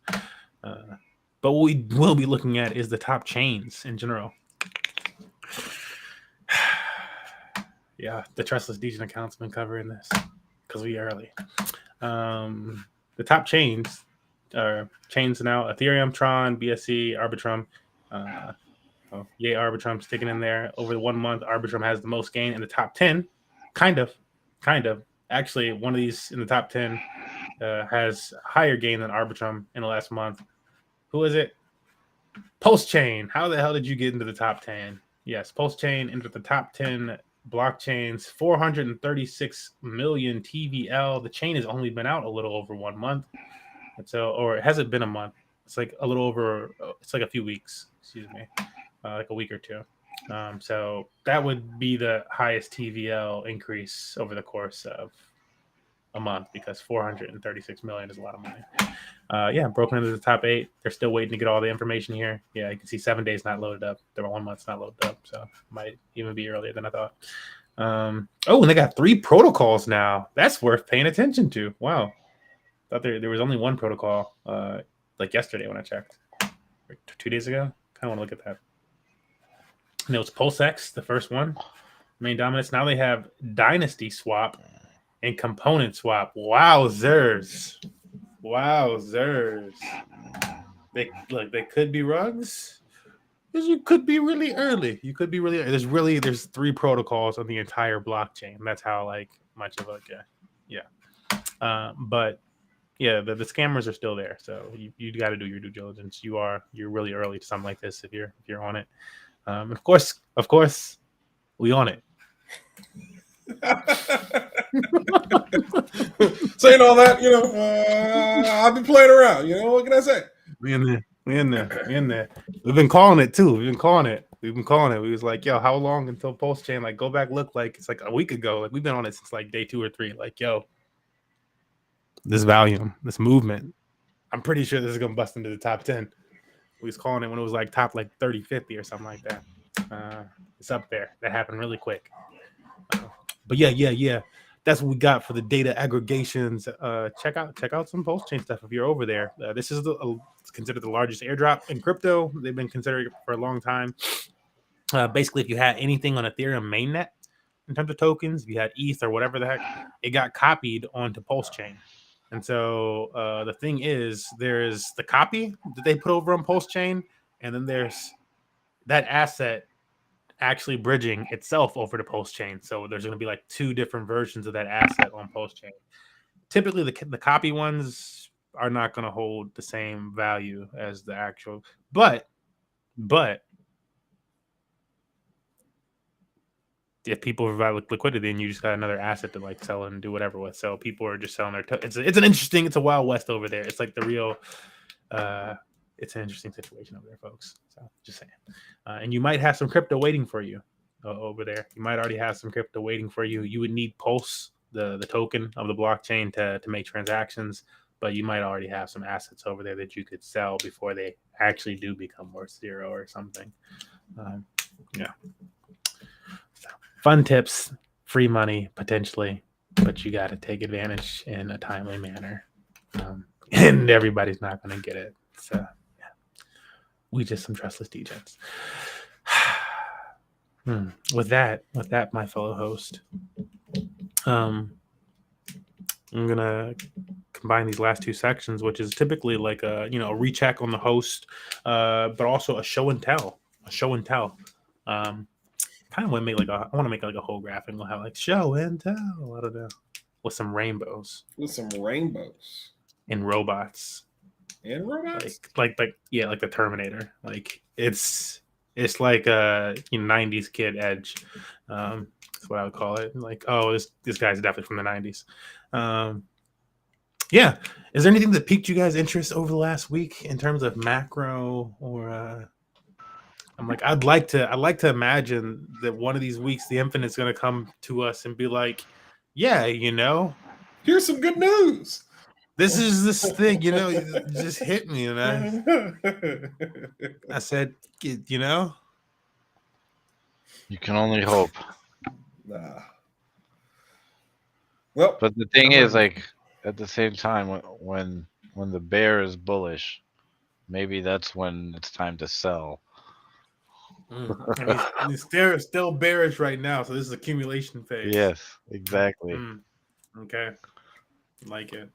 A: But what we will be looking at is the top chains in general. Yeah, the Trustless Degens account's been covering this because we early. The top chains are chains now: Ethereum, Tron, BSC, Arbitrum. Arbitrum sticking in there. Over the 1 month, Arbitrum has the most gain in the top 10. Kind of. Actually, one of these in the top 10 has higher gain than Arbitrum in the last month. Who is it? Pulsechain. How the hell did you get into the top 10? Yes, Pulsechain into the top 10 blockchains, 436 million TVL. The chain has only been out a little over 1 month. Or has it been a month? It's like a little over, it's like a few weeks, excuse me, like a week or two. So that would be the highest TVL increase over the course of a month, because 436 million is a lot of money. Broken into the top 8. They're still waiting to get all the information here. Yeah, you can see 7 days not loaded up. Their 1 month's not loaded up, so might even be earlier than I thought. Oh, and they got 3 protocols now. That's worth paying attention to. Wow. Thought there was only one protocol like yesterday when I checked. 2 days ago. Kind of want to look at that. And it was Pulsechain, the first one. Main dominance. Now they have Dynasty Swap and Component Swap. Wowzers. They could be rugs. You could be really early. There's 3 protocols on the entire blockchain. That's how much of but yeah, the scammers are still there. So you got to do your due diligence. You're really early to something like this if you're on it. Of course, we on it.
B: Saying all that, I've been playing around. What can I say?
A: We in there. We've been calling it too. We was like, yo, how long until Pulsechain? Go back, look it's like a week ago. We've been on it since day 2 or 3. Yo, this volume, this movement, I'm pretty sure this is gonna bust into the top 10. We was calling it when it was top 30, 50 or something like that. It's up there. That happened really quick. But yeah. That's what we got for the data aggregations. Check out some Pulsechain stuff if you're over there. This is considered the largest airdrop in crypto. They've been considering it for a long time. Basically, if you had anything on Ethereum mainnet in terms of tokens, if you had ETH or whatever the heck, it got copied onto Pulsechain. And so the thing is, there's the copy that they put over on Pulsechain, and then there's that asset actually bridging itself over to Pulsechain. So there's going to be 2 different versions of that asset on Pulsechain. Typically, the copy ones are not going to hold the same value as the actual, but if people provide liquidity, then you just got another asset to sell and do whatever with. So people are just selling their. It's a wild west over there. It's the real. It's an interesting situation over there, folks. So just saying. And you might have some crypto waiting for you over there. You might already have some crypto waiting for you. You would need Pulse, the token of the blockchain, to make transactions, but you might already have some assets over there that you could sell before they actually do become worth 0 or something. Yeah. So, fun tips, free money potentially, but you got to take advantage in a timely manner. And everybody's not going to get it. So we just some trustless Degens. With that, my fellow host, I'm gonna combine these last 2 sections, which is typically a recheck on the host, but also a show and tell. Kind of want to make I want to make a whole graphic and we'll have show and tell. I don't know, with some rainbows. And robots.
B: And robots?
A: Like the Terminator. It's like a 90s kid edge. That's what I would call it. This guy's definitely from the 90s. Yeah. Is there anything that piqued you guys' interest over the last week in terms of macro or I'd like to imagine that one of these weeks the Infinite's gonna come to us and be like, yeah,
B: here's some good news.
A: This is this thing, it just hit me, I said, You
C: can only hope.
B: Nah. Well,
C: but the thing is, at the same time, when the bear is bullish, maybe that's when it's time to sell.
A: He's still bearish right now, so this is accumulation phase.
C: Yes, exactly.
A: Okay, like it.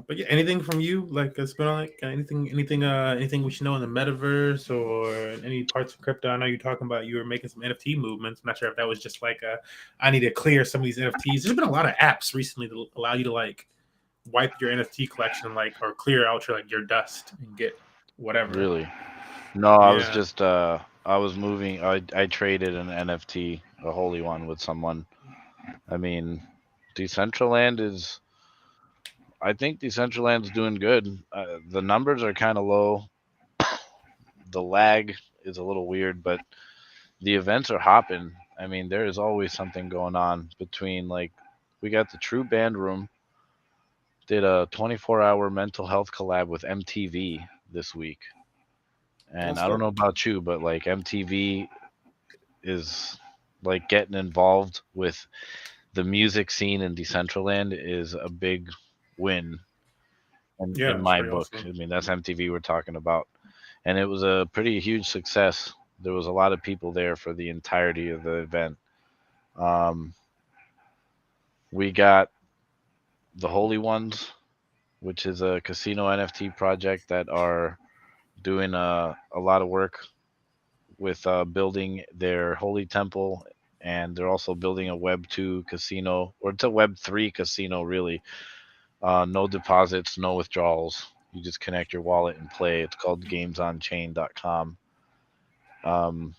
A: But yeah, anything from you? It's been anything we should know in the metaverse or any parts of crypto? I know you're talking about you were making some NFT movements. I'm not sure if that was just I need to clear some of these NFTs. There's been a lot of apps recently that allow you to wipe your NFT collection or clear out your dust and get whatever.
C: Really? No, I was just I was moving. I traded an NFT, a holy one, with someone. I mean, Decentraland is. I think Decentraland's doing good. The numbers are kind of low. The lag is a little weird, but the events are hopping. I mean, there is always something going on between we got the True Band Room, did a 24-hour mental health collab with MTV this week. And I don't know about you, but MTV is like getting involved with the music scene in Decentraland is a big win in
A: it's
C: my
A: pretty
C: book.
A: awesome.
C: I mean, that's MTV we're talking about. And it was a pretty huge success. There was a lot of people there for the entirety of the event. Um, we got the Holy Ones, which is a casino NFT project that are doing a lot of work with building their holy temple, and they're also building a Web 2 casino, or it's a Web 3 casino, really. No deposits, no withdrawals. You just connect your wallet and play. It's called gamesonchain.com. Um,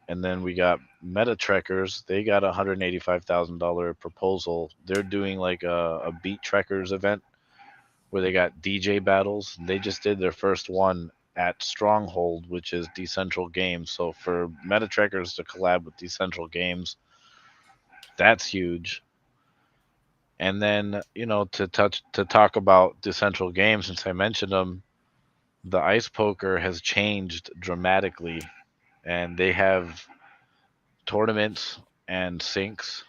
C: and then we got Meta Trekkers. They got a $185,000 proposal. They're doing like a Beat Trekkers event where they got DJ battles. They just did their first one at Stronghold, which is Decentral Games. So for Meta Trekkers to collab with Decentral Games, that's huge. And then, to talk about Decentral Games, since I mentioned them, the ice poker has changed dramatically, and they have tournaments and sinks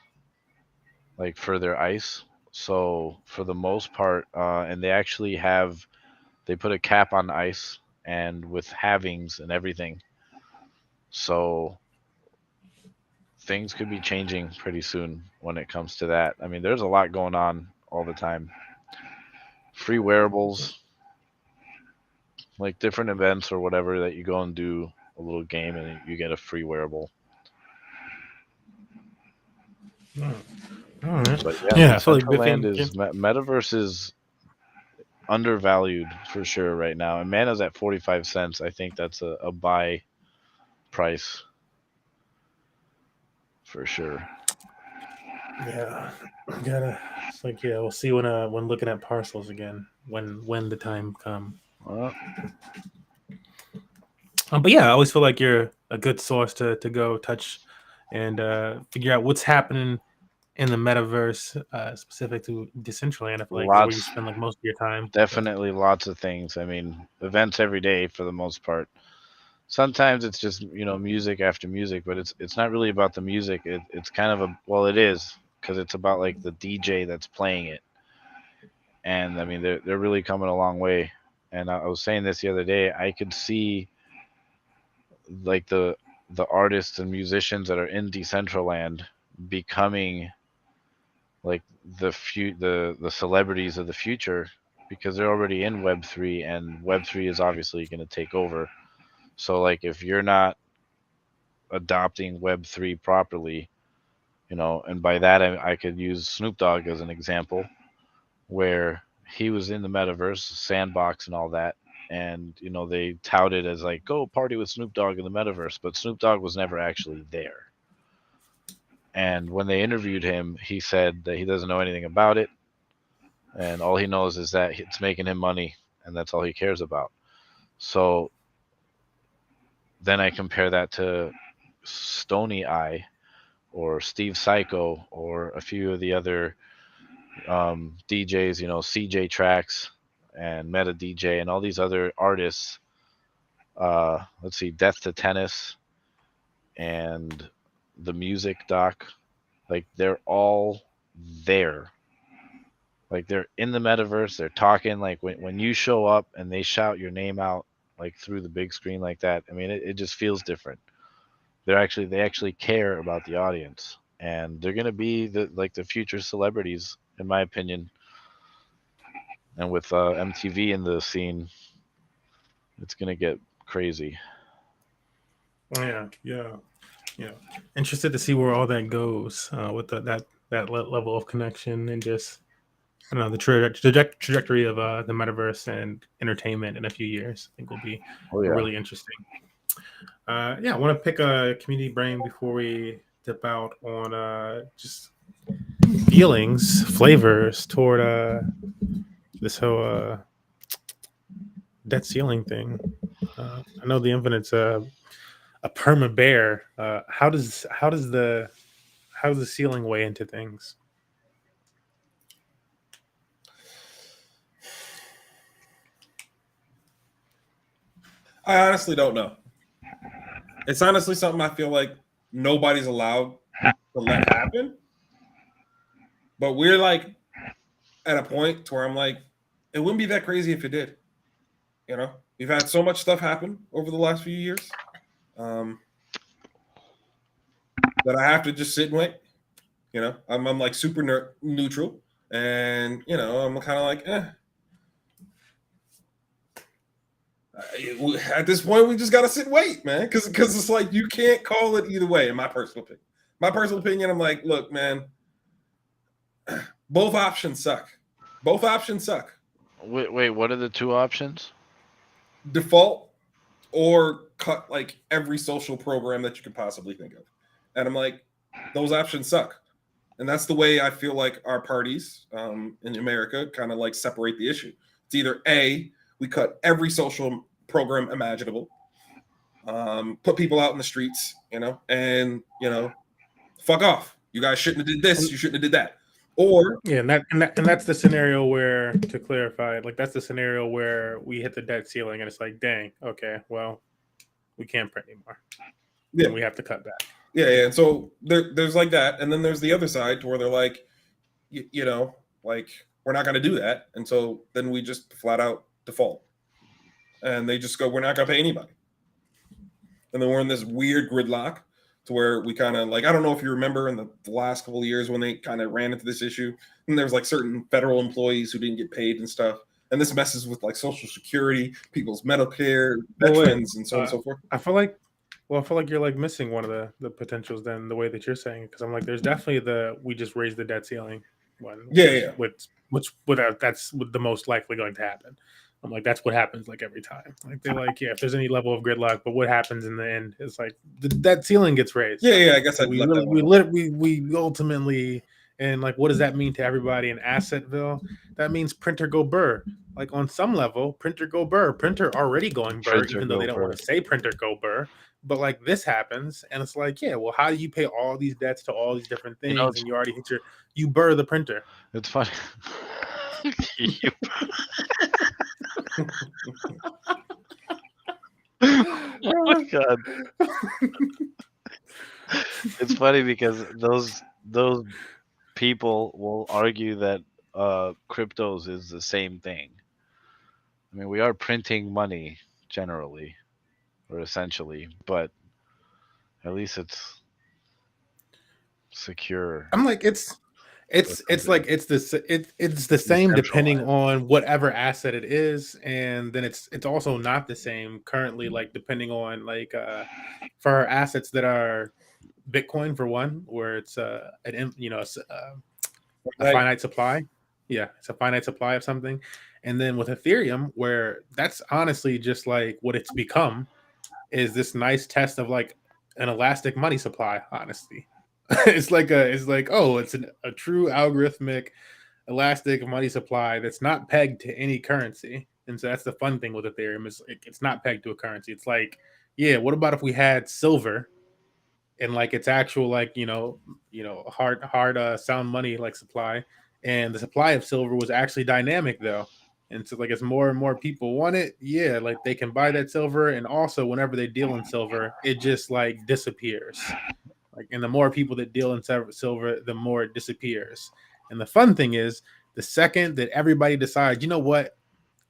C: like for their ice. So for the most part, and they put a cap on ice and with halvings and everything. So things could be changing pretty soon when it comes to that. I mean, there's a lot going on all the time. Free wearables, like different events or whatever that you go and do a little game and you get a free wearable.
A: Oh, all right.
C: But
A: Yeah, I feel like the
C: Decentraland
A: thing.
C: is Metaverse is undervalued for sure right now, and Mana's at 45 cents. I think that's a buy price for sure.
A: Yeah, gotta. It's like we'll see when looking at parcels again when the time come.
C: Well,
A: But yeah, I always feel like you're a good source to go touch and figure out what's happening in the metaverse, specific to Decentraland. I feel like is where you
C: lots,
A: spend like most of your time. So
C: definitely lots of things. I mean, events every day for the most part. Sometimes it's just music after music, but it's not really about the music. It's kind of it is because it's about like the DJ that's playing it, and I mean they're really coming a long way. And I was saying this the other day. I could see like the artists and musicians that are in Decentraland becoming like the celebrities of the future because they're already in Web3, and Web3 is obviously going to take over. So like if you're not adopting Web3 properly, and by that I could use Snoop Dogg as an example, where he was in the metaverse, sandbox, and all that, and they touted as like go party with Snoop Dogg in the metaverse, but Snoop Dogg was never actually there. And when they interviewed him, he said that he doesn't know anything about it, and all he knows is that it's making him money, and that's all he cares about. So then I compare that to Stony Eye or Steve Psycho or a few of the other DJs, CJ Tracks and Meta DJ and all these other artists. Let's see, Death to Tennis and the Music Doc. Like they're all there. Like they're in the metaverse. They're talking. Like when you show up and they shout your name out like through the big screen like that. I mean, it just feels different. They actually care about the audience, and they're gonna be the future celebrities, in my opinion. And with MTV in the scene, it's gonna get crazy.
A: yeah. Interested to see where all that goes with level of connection and just I don't know the trajectory of the metaverse and entertainment in a few years. I think will be
C: Oh yeah.
A: really interesting. I want to pick a community brain before we dip out on just feelings, flavors toward this whole debt ceiling thing. I know the Infinite's a perma bear. How does the ceiling weigh into things?
B: I honestly don't know. It's honestly something I feel like nobody's allowed to let happen. But we're like at a point to where I'm like, it wouldn't be that crazy if it did. You know, we've had so much stuff happen over the last few years that I have to just sit and wait. You know, I'm like super neutral, and you know, I'm kind of like, at this point, we just gotta sit and wait, man, because it's like you can't call it either way. In my personal opinion, I'm like, look, man, both options suck. Both options suck.
C: Wait, what are the two options?
B: Default or cut like every social program that you could possibly think of. And I'm like, those options suck. And that's the way I feel like our parties in America kind of like separate the issue. It's either A, we cut every social program imaginable, put people out in the streets, you know, and, you know, fuck off. You guys shouldn't have did this. You shouldn't have did that. Or
A: yeah, and that's the scenario where, to clarify, like that's the scenario where we hit the debt ceiling and it's like, dang, okay, well, we can't print anymore. Yeah, and we have to cut back.
B: Yeah. And so there's like that, and then there's the other side to where they're like, you know, like we're not going to do that, and so then we just flat out default, and they just go, we're not going to pay anybody, and then we're in this weird gridlock to where we kind of like, I don't know if you remember in the last couple of years when they kind of ran into this issue, and there was like certain federal employees who didn't get paid and stuff. And this messes with like Social Security, people's Medicare, veterans, and so on and so forth.
A: I feel like you're like missing one of the potentials then, the way that you're saying it, because I'm like, there's definitely we just raised the debt ceiling one. Which that's the most likely going to happen. I'm like, that's what happens like every time. Like they're like, yeah, if there's any level of gridlock, but what happens in the end is like that ceiling gets raised.
B: Yeah. I guess
A: we ultimately, and like, what does that mean to everybody in Assetville? That means printer go burr. Like on some level, printer go burr. Printer already going burr, even though they don't want to say printer go burr. But like this happens, and it's like, yeah, well, how do you pay all these debts to all these different things, and you already hit you burr the printer?
C: It's funny. Oh my god! It's funny because those people will argue that cryptos is the same thing. I mean, we are printing money generally, or essentially, but at least it's secure.
A: I'm like, it's the same depending on whatever asset it is, and then it's also not the same currently, like depending on like for our assets that are Bitcoin for one, where it's a finite supply. Yeah, it's a finite supply of something. And then with Ethereum, where that's honestly just like what it's become, is this nice test of like an elastic money supply, honestly. it's like it's a true algorithmic elastic money supply that's not pegged to any currency. And so that's the fun thing with Ethereum, is it's not pegged to a currency. It's like, yeah, what about if we had silver and like its actual like hard sound money like supply, and the supply of silver was actually dynamic though. And so like as more and more people want it, yeah, like they can buy that silver, and also whenever they deal in silver, it just like disappears. Like, and the more people that deal in silver, the more it disappears. And the fun thing is, the second that everybody decides, you know what,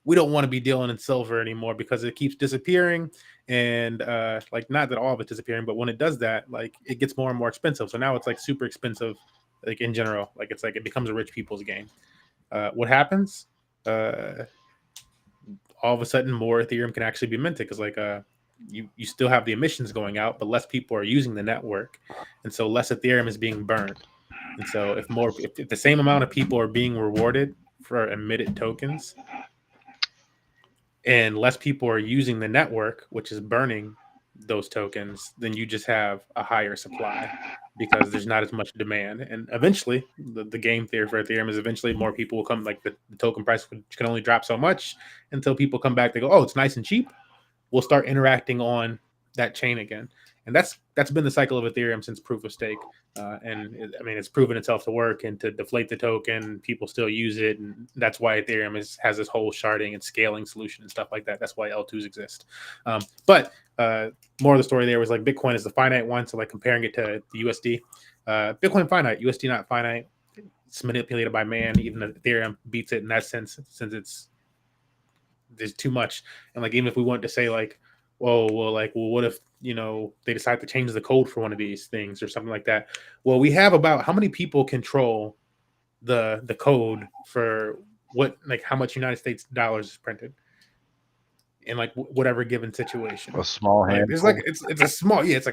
A: we don't want to be dealing in silver anymore because it keeps disappearing, and like not that all of it's disappearing, but when it does that, like it gets more and more expensive. So now it's like super expensive, like in general, like it's like it becomes a rich people's game. What happens? All of a sudden, more Ethereum can actually be minted because like you still have the emissions going out, but less people are using the network, and so less Ethereum is being burned. And so if the same amount of people are being rewarded for emitted tokens, and less people are using the network, which is burning those tokens, then you just have a higher supply because there's not as much demand. And eventually, the game theory for Ethereum is eventually more people will come, like the token price can only drop so much until people come back. They go, oh, it's nice and cheap. We'll start interacting on that chain again. And that's been the cycle of Ethereum since proof of stake. It's proven itself to work, and to deflate the token, people still use it. And that's why Ethereum has this whole sharding and scaling solution and stuff like that. That's why L2s exist. But more of the story there was like Bitcoin is the finite one. So like comparing it to the USD, Bitcoin finite, USD not finite. It's manipulated by man. Even Ethereum beats it in that sense, since there's too much. And like, even if we want to say like, what if they decide to change the code for one of these things or something like that? Well, we have about how many people control the code for how much United States dollars is printed in like whatever given situation.
C: A small handful.
A: There's like it's like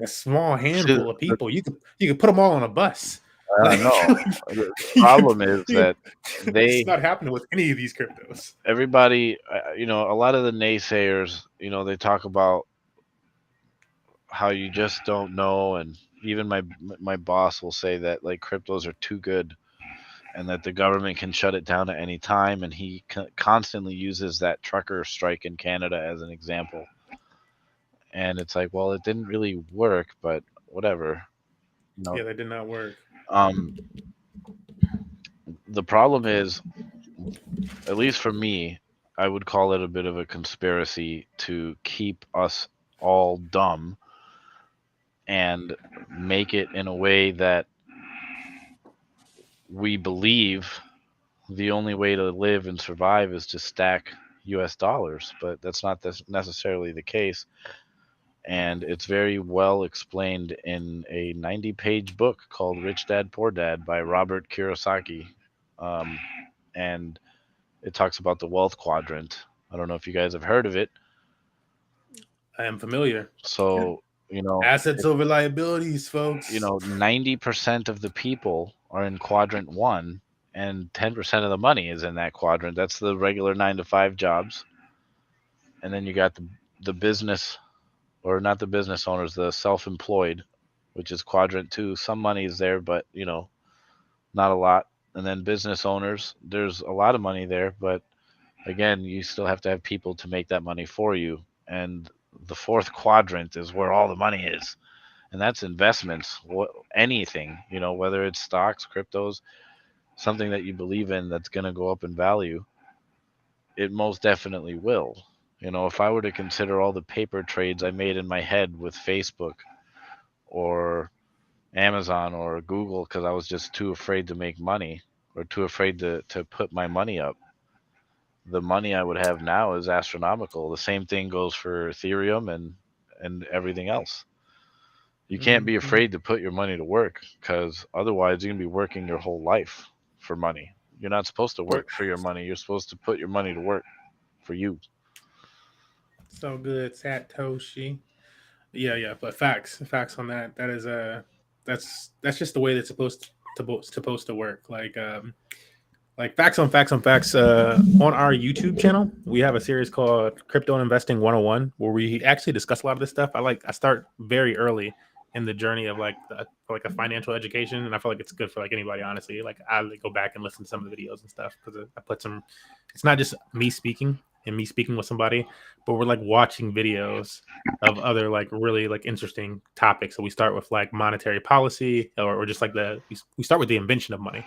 A: a small handful of people. You could put them all on a bus.
C: I don't know. The problem is that
A: it's not happening with any of these cryptos.
C: Everybody, a lot of the naysayers, they talk about how you just don't know, and even my boss will say that like cryptos are too good, and that the government can shut it down at any time, and he constantly uses that trucker strike in Canada as an example. And it's like, well, it didn't really work, but whatever.
A: Yeah, that did not work.
C: The problem is, at least for me, I would call it a bit of a conspiracy to keep us all dumb and make it in a way that we believe the only way to live and survive is to stack US dollars, but that's not necessarily the case. And it's very well explained in a 90-page book called Rich Dad Poor Dad by Robert Kiyosaki. And it talks about the wealth quadrant. I don't know if you guys have heard of it.
A: I am familiar.
C: So,
A: assets over liabilities, folks.
C: 90% of the people are in quadrant 1, and 10% of the money is in that quadrant. That's the regular 9-to-5 jobs. And then you got the business, or not the business owners, the self-employed, which is quadrant 2. Some money is there, but not a lot. And then business owners, there's a lot of money there, but again, you still have to have people to make that money for you. And the 4th quadrant is where all the money is, and that's investments. Anything, whether it's stocks, cryptos, something that you believe in that's going to go up in value, it most definitely will. If I were to consider all the paper trades I made in my head with Facebook or Amazon or Google because I was just too afraid to make money or too afraid to put my money up, the money I would have now is astronomical. The same thing goes for Ethereum and everything else. You can't be afraid to put your money to work, because otherwise you're going to be working your whole life for money. You're not supposed to work for your money. You're supposed to put your money to work for you.
A: So good, Satoshi. Yeah, but facts on that. That is that's just the way that's supposed to work. Like facts on facts. On our YouTube channel, we have a series called Crypto Investing 101, where we actually discuss a lot of this stuff. I start very early in the journey of like a financial education, and I feel like it's good for like anybody, honestly. Like I go back and listen to some of the videos and stuff, because I put some. It's not just me speaking with somebody, but we're like watching videos of other like really like interesting topics. So we start with like monetary policy, or just like we start with the invention of money.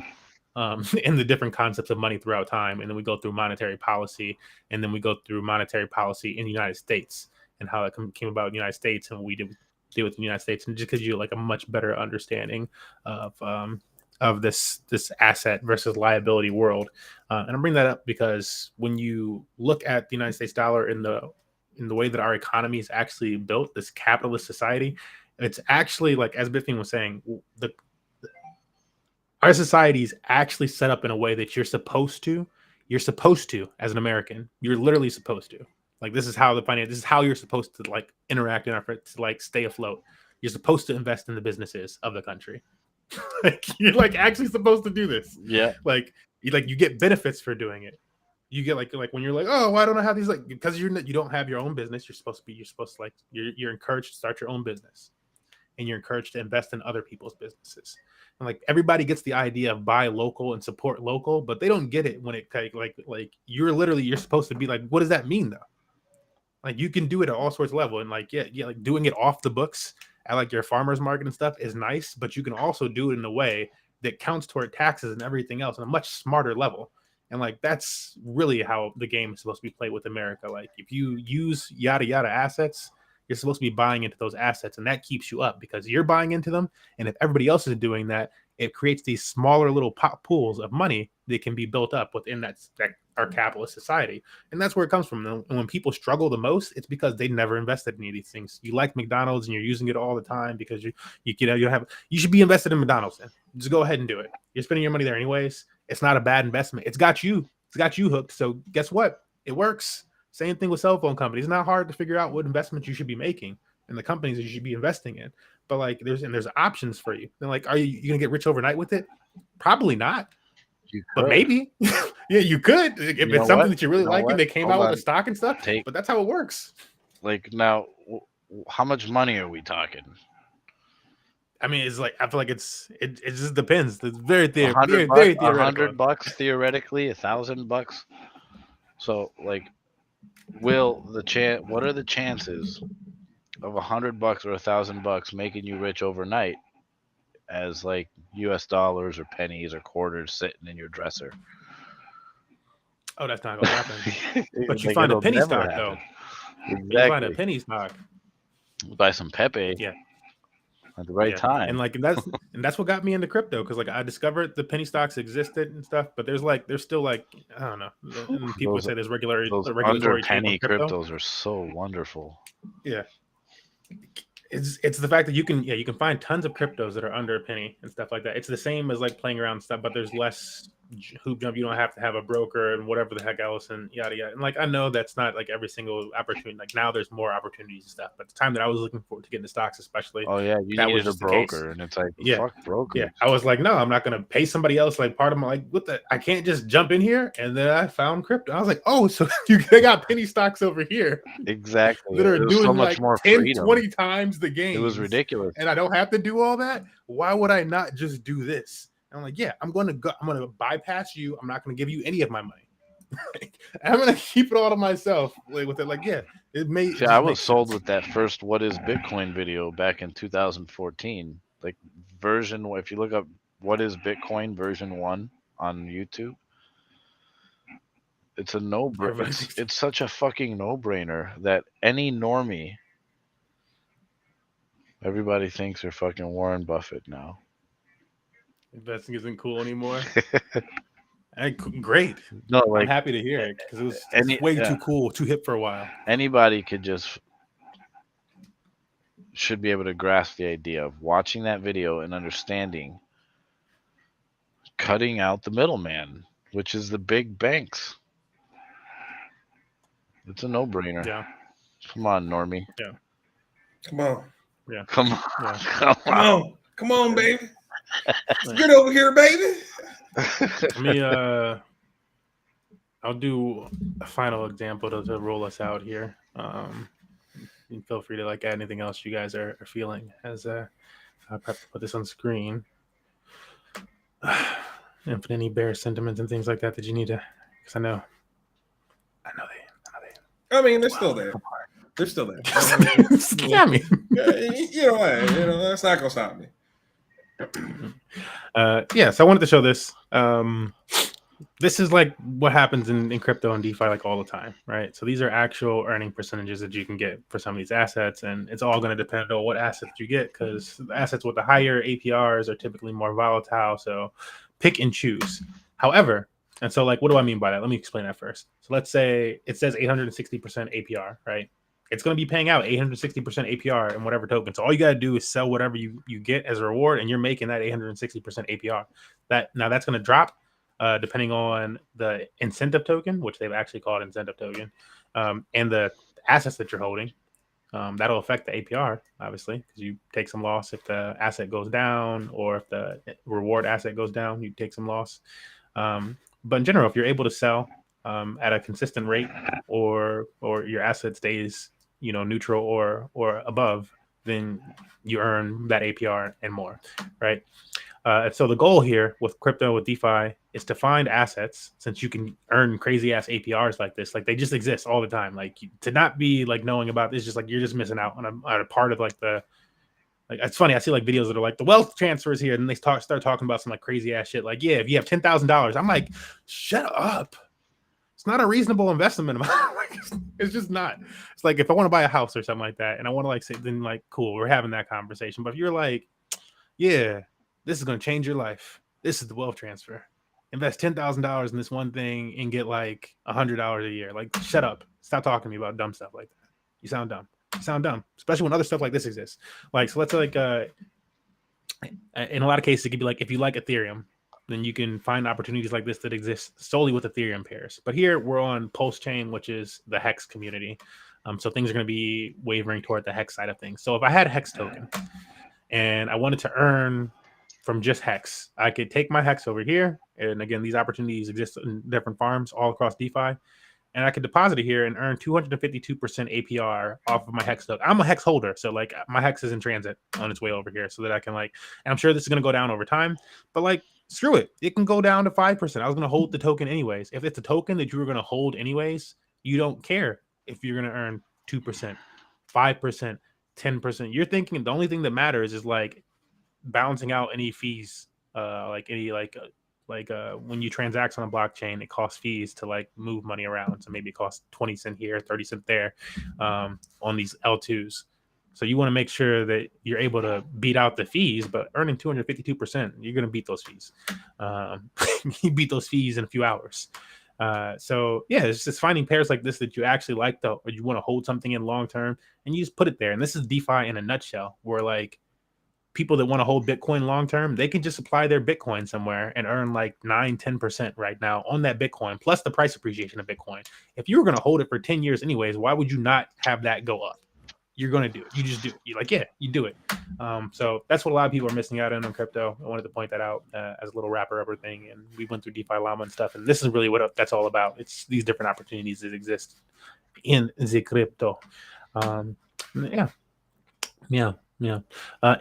A: And the different concepts of money throughout time, and then we go through monetary policy, and then we go through monetary policy in the United States and how it came about in the United States, and what we deal with the United States, and just because you like a much better understanding of this asset versus liability world. And I'm bringing that up because when you look at the United States dollar in the way that our economy is actually built, this capitalist society, it's actually like, as Biffing was saying, our society is actually set up in a way that you're supposed to, as an American, you're literally supposed to. Like, this is how this is how you're supposed to like interact in effort to like stay afloat. You're supposed to invest in the businesses of the country. Like, you're like actually supposed to do this.
C: Yeah.
A: Like you get benefits for doing it. You get like when you're like, oh, why don't I have these? Like, because you don't have your own business. You're supposed to like you're encouraged to start your own business, and you're encouraged to invest in other people's businesses. And like everybody gets the idea of buy local and support local, but they don't get it when it like you're supposed to be like, what does that mean though? Like, you can do it at all sorts of level, and like like doing it off the books at like your farmers market and stuff is nice, but you can also do it in a way that counts toward taxes and everything else on a much smarter level. And like that's really how the game is supposed to be played with America. Like, if you use yada yada assets, you're supposed to be buying into those assets, and that keeps you up because you're buying into them. And if everybody else is doing that, it creates these smaller little pools of money that can be built up within that our capitalist society. And that's where it comes from. And when people struggle the most, it's because they never invested in any of these things. You like McDonald's and you're using it all the time because you should be invested in McDonald's then. Just go ahead and do it. You're spending your money there anyways. It's not a bad investment. It's got you hooked. So guess what? It works. Same thing with cell phone companies. It's not hard to figure out what investments you should be making and the companies that you should be investing in. But like there's options for you. Then like, are you gonna get rich overnight with it? Probably not. But maybe. Yeah, you could. If it's something that you really like and they came out with the stock and stuff. But that's how it works.
C: Like now, how much money are we talking?
A: I mean, it's like I feel like it just depends. It's very theoretical.
C: $100 theoretically, $1,000. So like, what are the chances of $100 or $1,000 making you rich overnight as like US dollars or pennies or quarters sitting in your dresser?
A: Oh, that's not gonna happen. But you find a penny stock though.
C: Exactly.
A: You find a penny stock.
C: Buy some Pepe.
A: Yeah.
C: At the right time.
A: And like that's what got me into crypto, because like I discovered the penny stocks existed and stuff, but there's still like I don't know. And people would say there's regulatory
C: under penny cryptos are so wonderful.
A: Yeah. It's the fact that you can find tons of cryptos that are under a penny and stuff like that. It's the same as like playing around and stuff, but there's less hoop jump. You don't have to have a broker and whatever the heck else and yada yada. And like I know that's not like every single opportunity. Like now there's more opportunities and stuff. But the time that I was looking forward to get into stocks, especially.
C: Oh yeah, you needed a broker, and it's like fuck broker.
A: Yeah, I was like, no, I'm not gonna pay somebody else. Like part of my I can't just jump in here. And then I found crypto. I was like, oh, so they got penny stocks over here.
C: Exactly.
A: That are doing
C: so much
A: like
C: more
A: 10,
C: freedom.
A: 20 times the game.
C: It was ridiculous.
A: And I don't have to do all that. Why would I not just do this? And I'm like, yeah, I'm going to bypass you. I'm not going to give you any of my money. I'm going to keep it all to myself. Like with it, like, yeah, it may.
C: Yeah, I was sold with that first "What is Bitcoin" video back in 2014. Like if you look up "What is Bitcoin" version 1 on YouTube, it's a no-brainer. It's such a fucking no-brainer that any normie, everybody thinks they're fucking Warren Buffett now.
A: Investing isn't cool anymore. Great.
C: No, like,
A: I'm happy to hear it because it was way too cool, too hip for a while.
C: Anybody should be able to grasp the idea of watching that video and understanding cutting out the middleman, which is the big banks. It's a no-brainer.
A: Yeah.
C: Come on, normie.
A: Yeah.
B: Come on.
A: Yeah.
C: Come on.
A: Yeah.
B: Come on, baby. Get over here, baby.
A: Let me I'll do a final example to roll us out here. You feel free to like add anything else you guys are feeling as I'll perhaps put this on screen. And for any bear sentiments and things like that you need to, because I know they.
B: I mean, they're still there. They're still there.
A: Yeah, I mean,
B: you know what? That's not gonna stop me.
A: So I wanted to show this. This is like what happens in crypto and DeFi like all the time, right? So these are actual earning percentages that you can get for some of these assets, and it's all going to depend on what assets you get, because the assets with the higher APRs are typically more volatile. So pick and choose. However, and so like, what do I mean by that? Let me explain that first. So let's say it says 860% APR, right? It's going to be paying out 860% APR in whatever token. So all you got to do is sell whatever you get as a reward, and you're making that 860% APR. That's going to drop depending on the incentive token, which they've actually called incentive token, and the assets that you're holding. That'll affect the APR, obviously, because you take some loss if the asset goes down, or if the reward asset goes down, you take some loss. But in general, if you're able to sell at a consistent rate, or your asset stays neutral or above, then you earn that APR and more, right? So the goal here with crypto, with DeFi, is to find assets, since you can earn crazy ass APRs like this, like they just exist all the time. Like to not be like knowing about this, just like you're just missing out on a part of like it's funny. I see like videos that are like the wealth transfers here, and they start talking about some like crazy ass shit. Like, yeah, if you have $10,000, I'm like, shut up. It's not a reasonable investment amount. It's just not. It's like if I want to buy a house or something like that, and I want to like say, then like, cool, we're having that conversation. But if you're like, yeah, this is going to change your life. This is the wealth transfer. Invest $10,000 in this one thing and get like $100 a year. Like, shut up. Stop talking to me about dumb stuff like that. You sound dumb. You sound dumb, especially when other stuff like this exists. Like, so let's like, in a lot of cases, it could be like, if you like Ethereum, then you can find opportunities like this that exist solely with Ethereum pairs. But here we're on Pulsechain, which is the Hex community. So things are going to be wavering toward the Hex side of things. So if I had a Hex token and I wanted to earn from just Hex, I could take my Hex over here. And again, these opportunities exist in different farms all across DeFi. And I could deposit it here and earn 252% APR off of my Hex token. I'm a Hex holder, so like my Hex is in transit on its way over here, so that I can like, and I'm sure this is going to go down over time, but like, screw it. It can go down to 5%. I was going to hold the token anyways. If it's a token that you were going to hold anyways, you don't care if you're going to earn 2%, 5%, 10%. You're thinking the only thing that matters is like balancing out any fees, when you transact on a blockchain, it costs fees to like move money around. So maybe it costs 20 cents here, 30 cents there on these L2s. So you want to make sure that you're able to beat out the fees, but earning 252%, you're going to beat those fees. You beat those fees in a few hours. So yeah, it's just finding pairs like this that you actually like, or you want to hold something in long term, and you just put it there. And this is DeFi in a nutshell, where like people that want to hold Bitcoin long term, they can just apply their Bitcoin somewhere and earn like 9-10% right now on that Bitcoin, plus the price appreciation of Bitcoin. If you were going to hold it for 10 years anyways, why would you not have that go up? You're going to do it. You just do it. You're like, yeah, you do it. So that's what a lot of people are missing out on crypto. I wanted to point that out as a little wrapper up thing. And we went through DeFi Llama and stuff. And this is really what that's all about. It's these different opportunities that exist in the crypto. Yeah.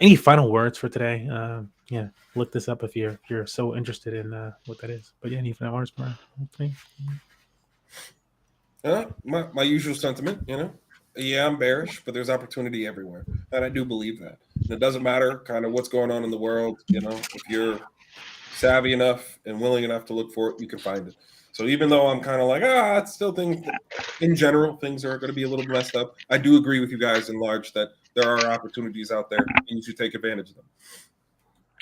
A: Any final words for today? Look this up if you're so interested in what that is. But yeah, any final words, Brian?
B: My usual sentiment, Yeah, I'm bearish, but there's opportunity everywhere. And I do believe that. And it doesn't matter kind of what's going on in the world, if you're savvy enough and willing enough to look for it, you can find it. So even though I'm kind of like, it's still things, in general, things are going to be a little messed up. I do agree with you guys in large that there are opportunities out there and you should take advantage of them.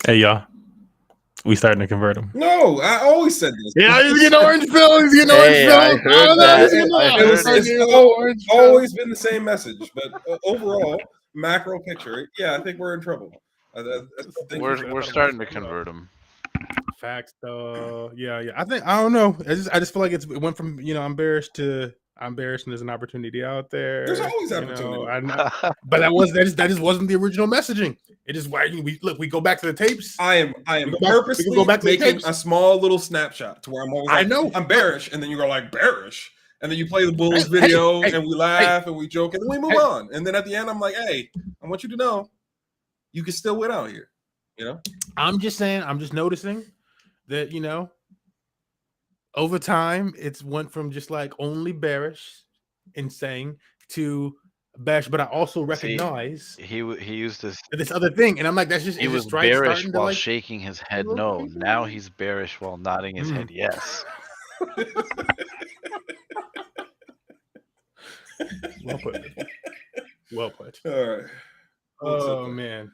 A: Hey, y'all. We starting to convert them.
B: No, I always said this.
A: Yeah, he's getting orange pill. He's getting orange pill.
B: It's always been the same message, but overall, macro picture, I think we're in trouble.
C: We're starting to convert them.
A: Facts, though. Yeah. I don't know. I just feel like it went from I'm bearish to I'm bearish, and there's an opportunity out there.
B: There's always opportunity,
A: but that just wasn't the original messaging. It is why we go back to the tapes.
B: I am purposely go back to making a small little snapshot to where I'm always like, I know I'm bearish, and then you go like bearish, and then you play the Bulls video, and we laugh and we joke, and then we move on, and then at the end I'm like, hey, I want you to know, you can still win out here.
A: I'm just saying. I'm just noticing that over time, it's went from just like only bearish and saying to bearish, but I also recognize
C: he used
A: this other thing, and I'm like, that's just
C: he was bearish while shaking his head no. Now he's bearish while nodding his head yes.
A: Well put.
B: All right.
A: Oh man.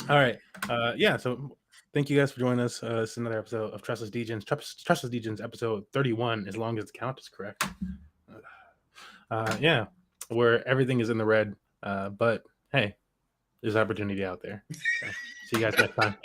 A: All right. So thank you guys for joining us. This is another episode of Trustless Degens. Trustless Degens episode 31, as long as the count is correct. Where everything is in the red. But hey, there's opportunity out there. Okay. See you guys next time.